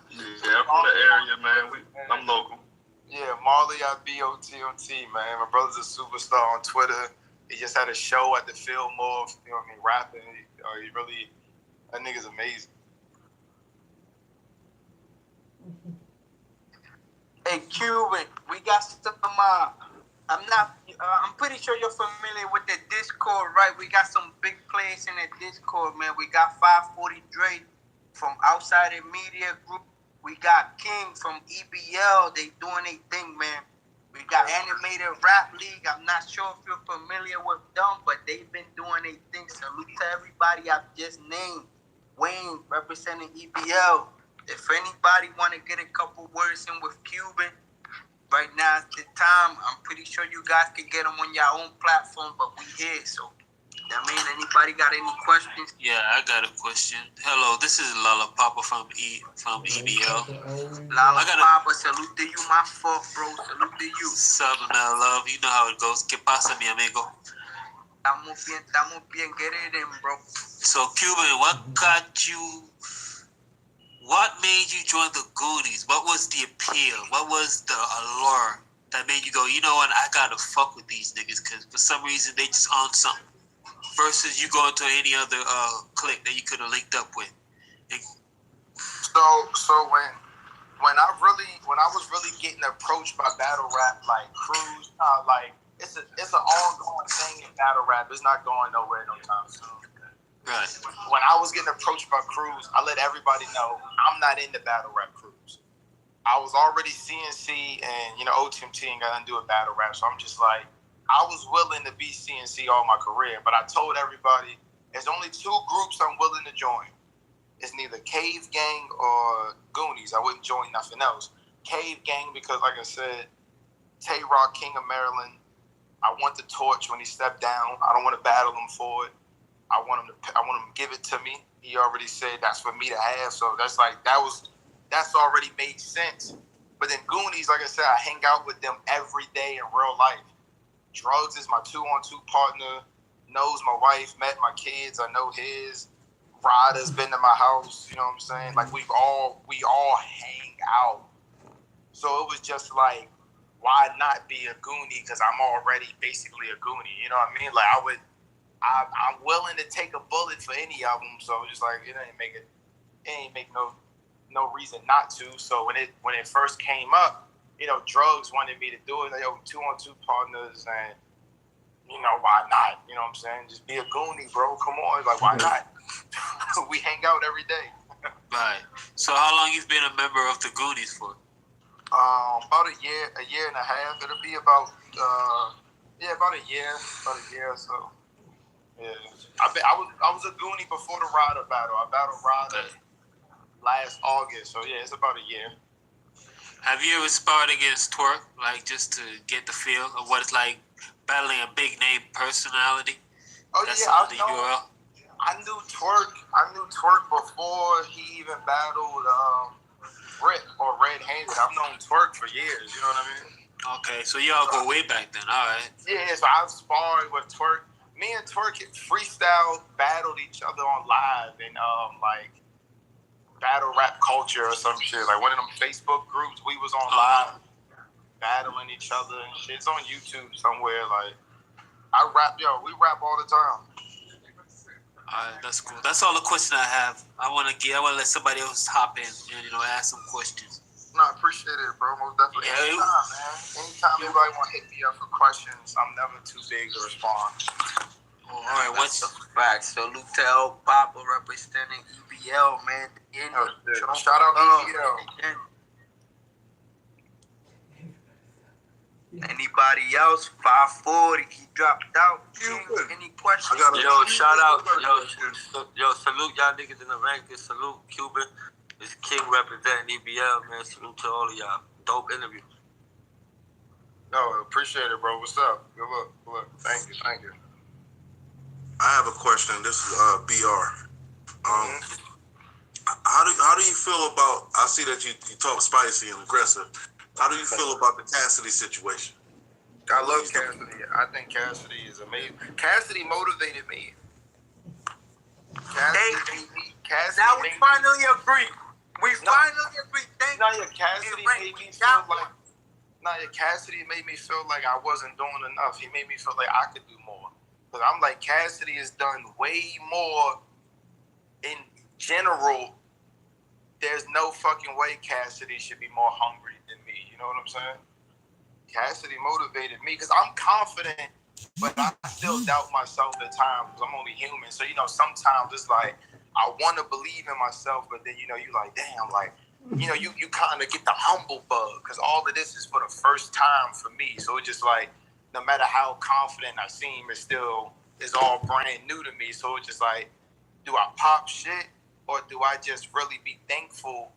Yeah, I'm from the area, man. I'm local. Yeah, Marley IBOTOT, man. My brother's a superstar on Twitter. He just had a show at the Fillmore, you know what I mean, rapping. That nigga's amazing. Hey, Cuban, we got some. I'm pretty sure you're familiar with the Discord, right? We got some big players in the Discord, man. We got 540 Dre from Outsider Media Group. We got King from EBL. They doing their thing, man. We got Animated Rap League. I'm not sure if you're familiar with them, but they've been doing their thing. Salute to everybody I've just named. Wayne representing EBL. If anybody want to get a couple words in with Cuban, right now is the time. I'm pretty sure you guys can get them on your own platform, but we here. So, I mean, anybody got any questions? Yeah, I got a question. Hello, this is Lala Papa from EBL. Lala Papa, salute to you, my fault, bro. Salute to you. Southern love, you know how it goes. ¿Qué pasa, mi amigo? Estamos bien, get it in, bro. So, Cuban, what made you join the Goonies? What was the appeal? What was the allure that made you go, you know what, I gotta fuck with these niggas because for some reason they just on something versus you going to any other clique that you could have linked up with? So when I was really getting approached by battle rap, like Cruz, it's an ongoing thing in battle rap. It's not going nowhere no time soon. Right. When I was getting approached by Cruz, I let everybody know I'm not into battle rap Cruz. I was already CNC and, OTMT ain't got nothing to do with battle rap. So I'm just like, I was willing to be CNC all my career, but I told everybody there's only two groups I'm willing to join. It's neither Cave Gang or Goonies. I wouldn't join nothing else. Cave Gang because, like I said, Tay Rock, King of Maryland, I want the torch when he stepped down. I don't want to battle him for it. I want him to give it to me. He already said that's for me to have. So that's already made sense. But then Goonies, like I said, I hang out with them every day in real life. Drugs is my 2-on-2 partner. Knows my wife, met my kids. I know his. Ryder's been to my house. You know what I'm saying? Like we all hang out. So it was just like, why not be a Goonie? Because I'm already basically a Goonie. You know what I mean? Like I'm willing to take a bullet for any of them. So just like it ain't make no reason not to. So when it first came up, Drugs wanted me to do it. Like, 2-on-2 partners, and why not? You know what I'm saying? Just be a Goonie, bro. Come on, like why not? We hang out every day. Right. So how long you've been a member of the Goonies for? About a year and a half. It'll be about about a year or so. Yeah, I was a Goonie before the Ryder battle. I battled Ryder last August, so yeah, it's about a year. Have you ever sparred against Twerk, like just to get the feel of what it's like battling a big name personality? Oh That's yeah, I knew Twerk before he even battled Rick or Red Handed. I've known Twerk for years. You know what I mean? Okay, so y'all go way back then. All right. Yeah, so I've sparred with Twerk. Me and Twerk freestyle battled each other on live in like battle rap culture or some shit. Like one of them Facebook groups, we was on live battling each other and shit. It's on YouTube somewhere. Like we rap all the time. All right, that's cool. That's all the question I have. I want to let somebody else hop in and ask some questions. No, I appreciate it, bro. Most definitely. Yeah, Anytime, man. Anytime anybody want to hit me up for questions, I'm never too big to respond. All right, what's the facts? So Lutel Papa representing EBL, man. Shout out EBL. Anybody else? 540. He dropped out. Any questions? Shout out. Salute y'all niggas in the rankings. Salute Cuban. This King representing EBL, man. Salute to all of y'all. Dope interview. No, appreciate it, bro. What's up? Good luck. Thank you. I have a question. This is BR. How do you feel about? I see that you talk spicy and aggressive. How do you feel about the Cassidy situation? I love Cassidy. I think Cassidy is amazing. Cassidy motivated me. Now we finally agree. Finally agree. Thank you. Cassidy made me feel like. Cassidy made me feel like I wasn't doing enough. He made me feel like I could do more. Because I'm like, Cassidy has done way more in general. There's no fucking way Cassidy should be more hungry than me. You know what I'm saying? Cassidy motivated me because I'm confident, but I still doubt myself at times because I'm only human. So, sometimes it's like I want to believe in myself, but then, you like, damn, like, you kind of get the humble bug because all of this is for the first time for me. So it's just like, no matter how confident I seem, it's all brand new to me. So it's just like, do I pop shit or do I just really be thankful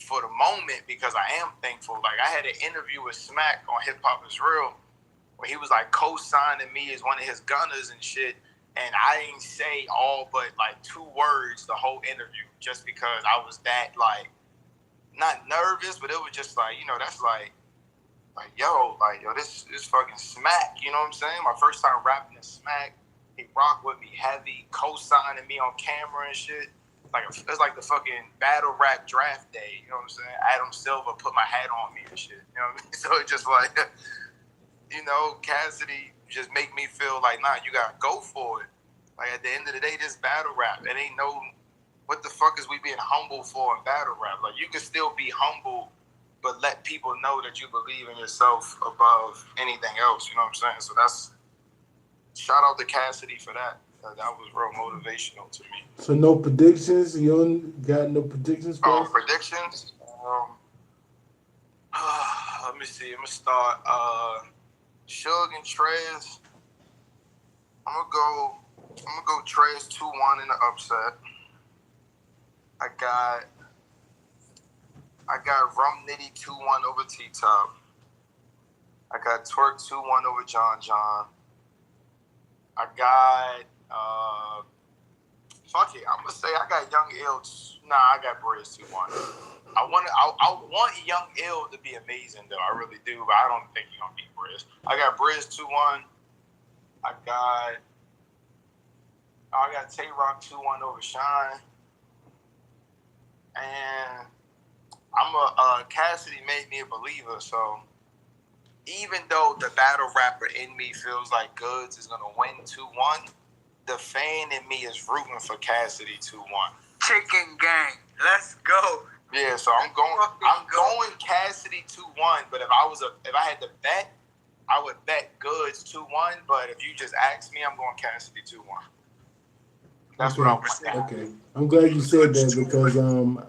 for the moment because I am thankful? Like, I had an interview with Smack on Hip Hop Is Real where he was like co-signing me as one of his gunners and shit. And I didn't say all but like 2 words the whole interview just because I was that like, not nervous, but it was just like, that's like yo, this fucking Smack, you know what I'm saying? My first time rapping in Smack, he rocked with me heavy, co-signing me on camera and shit. Like, it's like the fucking battle rap draft day, you know what I'm saying? Adam Silver put my hat on me and shit, you know what I mean? So it's just like, Cassidy just make me feel like, nah, you gotta go for it. Like, at the end of the day, this battle rap, it ain't no, what the fuck is we being humble for in battle rap? Like, you can still be humble, but let people know that you believe in yourself above anything else, you know what I'm saying? So that's, shout out to Cassidy for that. That was real motivational to me. So no predictions? You don't got no predictions for us? Predictions? Let me see. I'm going to start. Suge and Trez. I'm gonna go Trez 2-1 in the upset. I got Rum Nitty 2-1 over T-Top. I got Twerk 2-1 over John John. I got fuck it. I'm gonna say I got Young Ill. I got Briz 2-1. I want Young Ill to be amazing though. I really do, but I don't think he's gonna beat Briz. I got Briz 2-1. I got Tay Rock 2-1 over Shine. And Cassidy made me a believer, so even though the battle rapper in me feels like Goods is gonna win 2-1, the fan in me is rooting for Cassidy 2-1. Chicken gang, let's go. Yeah, so I'm going Cassidy 2-1, but if I had to bet, I would bet Goods 2-1, but if you just ask me, I'm going Cassidy 2-1. That's what I want. Okay. I'm glad you said that because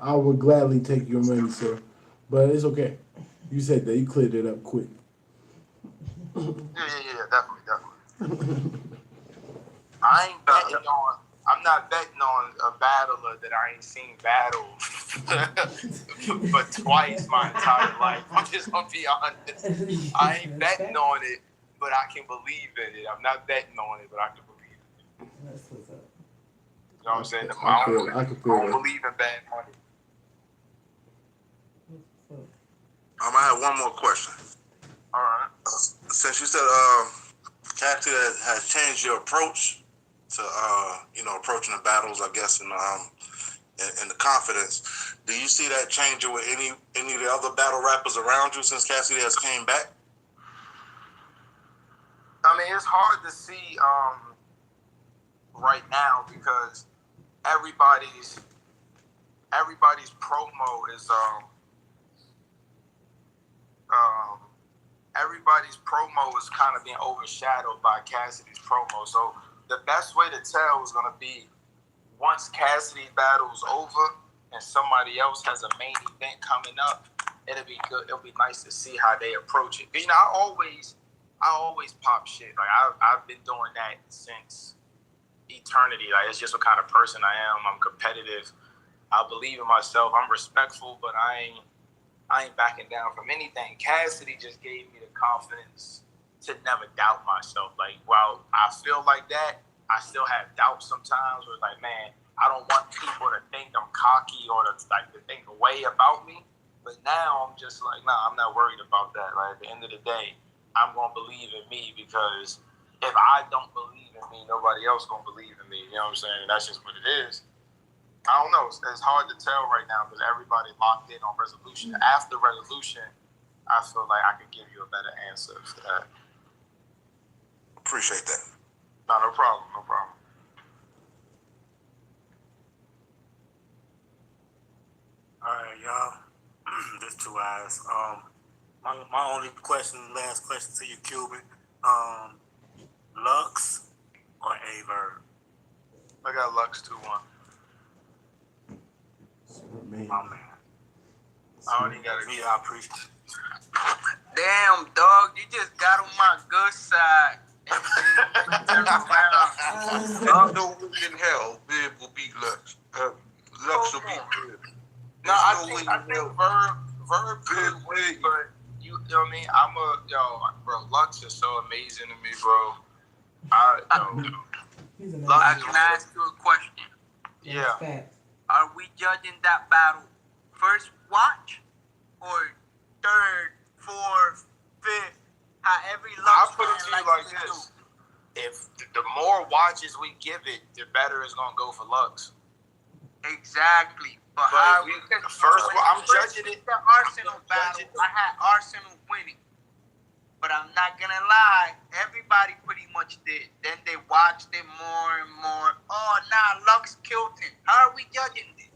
I would gladly take your money, sir. But it's okay. You said that. You cleared it up quick. Yeah, definitely. I'm not betting on a battler that I ain't seen battle but twice my entire life. I'm just gonna be honest. I ain't betting on it, but I can believe in it. I'm not betting on it, but I can believe in it. That's what's up. You know what I'm saying? I don't believe in bad money. I have one more question. All right. Since you said Cassidy has changed your approach to approaching the battles, I guess, in the confidence, do you see that changing with any of the other battle rappers around you since Cassidy has came back? I mean, it's hard to see right now because everybody's promo is kind of being overshadowed by Cassidy's promo. So the best way to tell is going to be once Cassidy's battle's over and somebody else has a main event coming up, it'll be good. It'll be nice to see how they approach it. You know, I always pop shit. Like I've been doing that since eternity. Like it's just what kind of person I am. I'm competitive. I believe in myself. I'm respectful, but I ain't backing down from anything. Cassidy just gave me the confidence to never doubt myself. Like, while I feel like that, I still have doubts sometimes where it's like, man, I don't want people to think I'm cocky or to think a way about me. But now I'm just like, nah, I'm not worried about that. Like, at the end of the day, I'm gonna believe in me, because if I don't believe in me, nobody else gonna believe in me. You know what I'm saying? That's just what it is. I don't know. It's hard to tell right now because everybody locked in on resolution. After resolution, I feel like I could give you a better answer for that. Appreciate that. No problem. No problem. All right, y'all. This 2 eyes. My only question, last question to you, Cuban. Lux or Averb? I got Lux 2-1. My man. I don't even got to Me, I appreciate it. Damn, dog, you just got on my good side. Turn around. There's no way in hell Bib will beat Lux. Lux will beat Bib. No, I think Verb could win, but you know what I mean? Bro, Lux is so amazing to me, bro. Lux, can I ask you a question? Yeah. Are we judging that battle first watch or third, fourth, fifth? However, I'll put it to you like this. If the more watches we give it, the better it's going to go for Lux. Exactly. But I'm judging it. The Arsenal battle, I had Arsenal winning. But I'm not going to lie, everybody pretty much did. Then they watched it more and more. Oh, nah, Lux killed him. How are we judging this?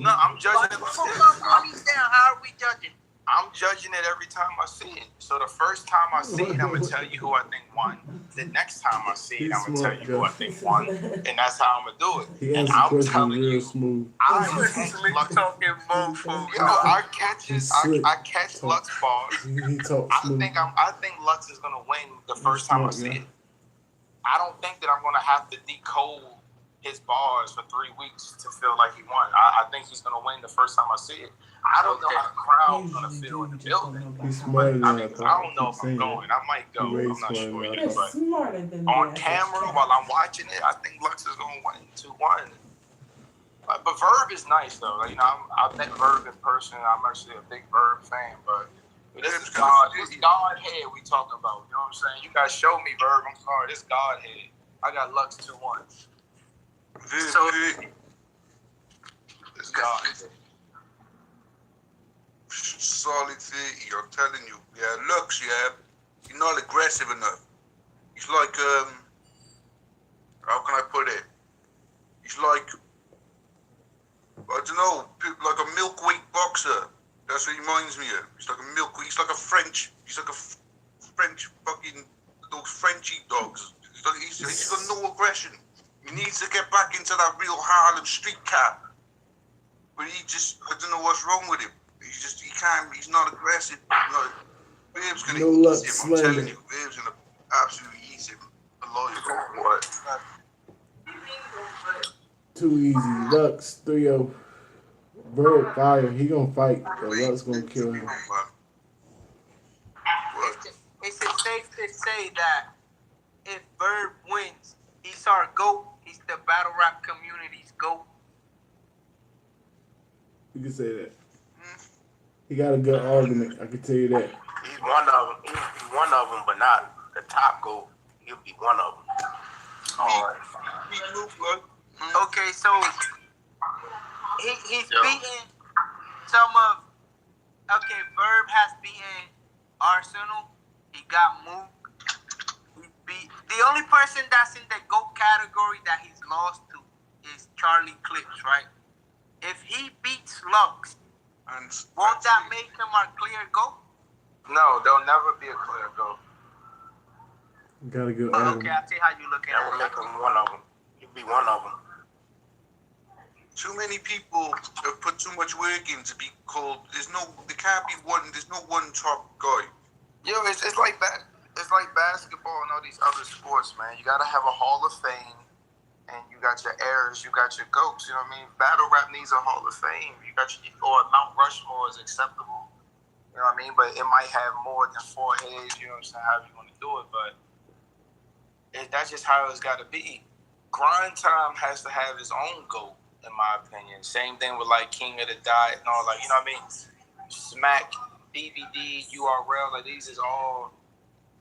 No, I'm judging it. How are we judging? I'm judging it every time I see it. So the first time I see it, I'm going to tell you who I think won. The next time I see it, I'm going to tell you who I think won. And that's how I'm going to do it. And I'm telling you, smooth. I catch Lux. I catch Lux balls. I think Lux is going to win the first time I see it. I don't think that I'm going to have to decode his bars for 3 weeks to feel like he won. I think he's going to win the first time I see it. I don't know how the crowd's going to feel in the building. I don't know if I'm going. I might go. I'm not sure yet. But on camera, while I'm watching it, I think Lux is going to win 2-1. But Verb is nice, though. Like, you know, I've met Verb in person. I'm actually a big Verb fan. But this is Godhead we talking about. You know what I'm saying? You guys show me Verb. I'm sorry. This Godhead. I got Lux 2-1. So, this Godhead. Solid 30, I'm telling you. Yeah, Lux, he's not aggressive enough. He's like, how can I put it? He's like, I don't know, like a milk-weight boxer. That's what he reminds me of. He's like a he's like a French fucking, those Frenchy dogs. He's got no aggression. He needs to get back into that real Harlem street cat. But I don't know what's wrong with him. He's not aggressive. Babe's gonna ease him. I'm telling you, Babe's gonna absolutely ease him. What? Too easy. Lux 3-0. Verb fire. He gonna fight. But Lux gonna kill him. Is it safe to say that if Verb wins, he's our GOAT? He's the battle rap community's GOAT? You can say that. He got a good argument. I can tell you that. He's one of them. He's one of them, but not the top goal. He'll be one of them. All right. Okay, so he's beaten some of. Okay, Verb has beaten Arsenal. He got moved. The only person that's in the GOAT category that he's lost to is Charlie Clips, right? If he beats Lux, won't that make him our clear GOAT? No, there'll never be a clear GOAT. Got a good argument. Okay, I see how you look at it. That will make him one of them. He'll be one of them. Too many people have put too much work in to be called. There can't be one. There's no one top guy. Yo, it's like that. It's like basketball and all these other sports, man. You gotta have a Hall of Fame, and you got your heirs, you got your GOATs. You know what I mean? Battle rap needs a Hall of Fame. You got or Mount Rushmore is acceptable. You know what I mean? But it might have more than 4 heads. You know what I'm saying? However you want to do it, but that's just how it's got to be. Grind Time has to have his own GOAT, in my opinion. Same thing with like King of the Dot and all, like, you know what I mean? Smack, DVD, URL, like these is all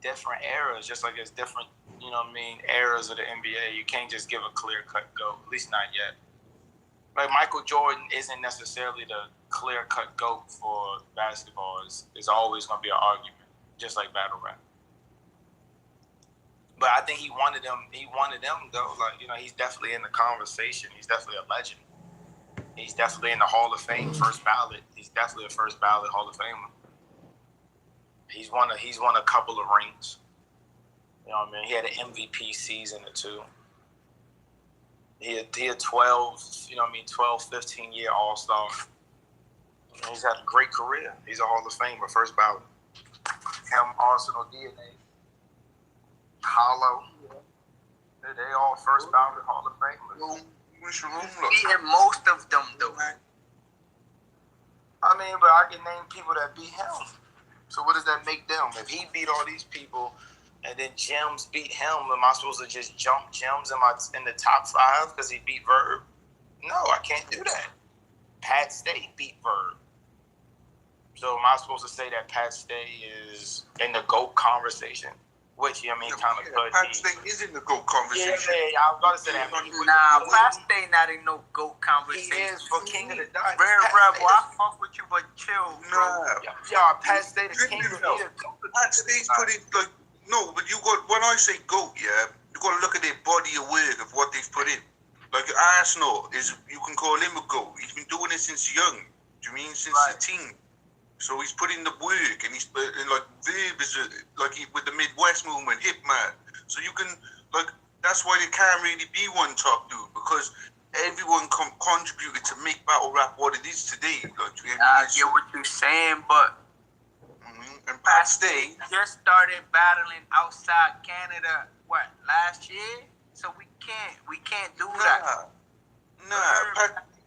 different eras, just like there's different, you know what I mean, eras of the NBA. You can't just give a clear-cut GOAT, at least not yet. Like Michael Jordan isn't necessarily the clear-cut GOAT for basketball. It's always going to be an argument, just like battle rap. But I think he wanted them though. Like, you know, he's definitely in the conversation. He's definitely a legend. He's definitely in the Hall of Fame, first ballot. He's definitely a first ballot Hall of Famer. He's won a couple of rings. You know what I mean? He had an MVP season or two. He had 12, you know what I mean, 12, 15-year All-Star. He's had a great career. He's a Hall of Famer, first ballot. Him, Arsenal DNA. Hollow. They all first ballot Hall of Famers. Beating most of them, though. I mean, but I can name people that beat him. So what does that make them? If he beat all these people and then Gems beat him, am I supposed to just jump Gems in the top 5 because he beat Verb? No, I can't do that. Pat Stay beat Verb. So am I supposed to say that Pat Stay is in the GOAT conversation? Which, I mean, kind of could Pat Stay is in the GOAT conversation. Yeah, I was going to say that. Nah, Pat Stay not in no GOAT conversation. He is for King of the Dynasty. Very rebel. I fuck with you, but chill, bro. Nah. Y'all, Pat Stay the King of the Dynasty. Pat Stay's put in, like, no, but you got, when I say GOAT, yeah, you got to look at their body of work of what they've put in. Like, Arsenal you can call him a GOAT. He's been doing it since young. Do you mean since the teen? So he's put in the work, and he's like Verb is with the Midwest movement, hip man. So you can that's why there can't really be one top dude, because everyone contributed to make battle rap what it is today. I get what you're saying, but and Pat Stay just started battling outside Canada last year, so we can't do that.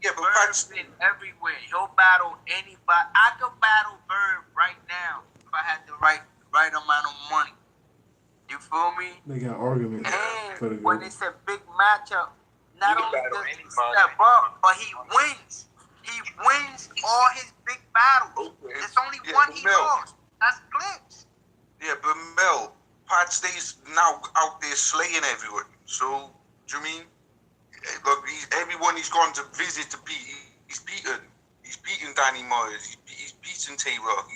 Yeah, but Bird's been everywhere. He'll battle anybody. I could battle Bird right now if I had the right amount of money. You feel me? They got arguments. And when it's a big matchup, not only does he step up, but he wins. He wins all his big battles. There's only one he lost. That's Clips. Yeah, but Mel, Pat Stay's now out there slaying everyone. So, do you mean? Look, everyone he's gone to visit to beat, he's beaten Danny Myers, he's beaten Tay-Rock.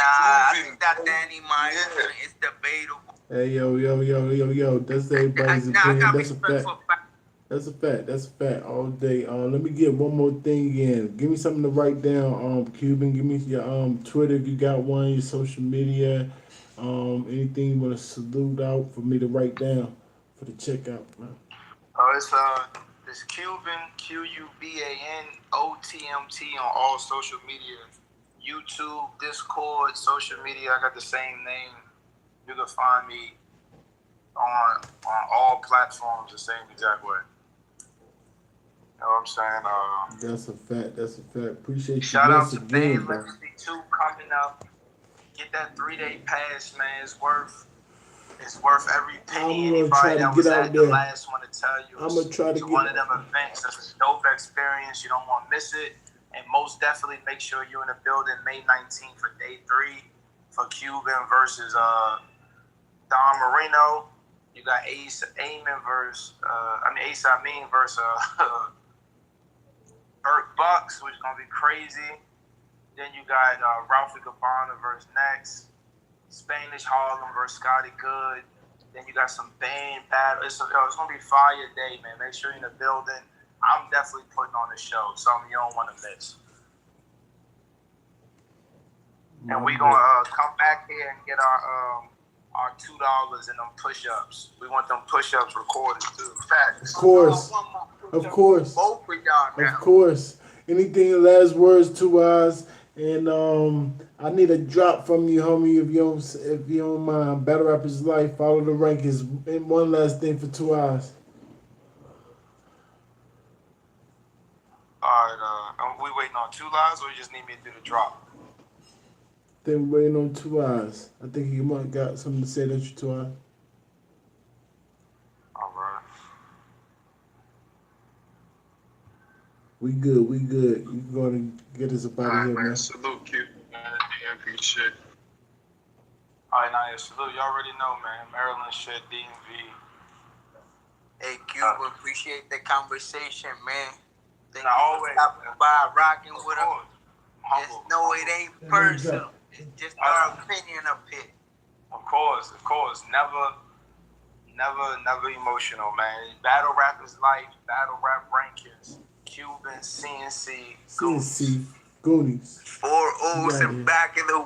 I think that Danny Myers is debatable. Hey, yo, that's everybody's opinion. That's a fact all day. Let me get one more thing in. Give me something to write down, Cuban. Give me your Twitter if you got one, your social media, anything you want to salute out for me to write down for the checkout, man. It's Quban, QUBAN, OTMT on all social media, YouTube, Discord, social media. I got the same name. You can find me on all platforms the same exact way. You know what I'm saying? That's a fact. Appreciate you. Shout out to Band Legacy 2 coming up. Get that 3-day pass, man. It's worth every penny. Anybody that was at the last one to tell you. I'm gonna try to get one of them events. It's a dope experience. You don't want to miss it. And most definitely make sure you're in the building May 19th for day 3 for Quban versus Don Marino. You got Ace Amin versus Burt Bucks, which is gonna be crazy. Then you got Ralphie Gabbana versus Next. Spanish Harlem versus Scotty Good. Then you got some band battle. It's gonna be fire day, man. Make sure you're in the building. I'm definitely putting on the show. Something you don't want to miss. And we gonna come back here and get our $2 in them push-ups. We want them push-ups recorded too. Of course. Both for y'all now. Of course. Anything last words to us? And I need a drop from you, homie, if you don't mind. Battle Rappers Life, follow the rankings. And one last thing for 2 hours. All right, are we waiting on 2 lives, or you just need me to do the drop? Then we're waiting on 2 hours. I think you might got something to say that you 2 hours. All right. We good. You going to get us up out of here, man. Salute you, man. DMV shit. All right, now, salute. You already know, man. Maryland shit, DMV. Hey, Cuban, appreciate the conversation, man. Thank you always for stopping by, rocking with us. Humble. Just know it ain't personal. It's just our opinion up here. Of course. Never emotional, man. Battle rap is life. Battle rap rankings. Cuban, CNC, CNC, Goonies. 4 O's and back in the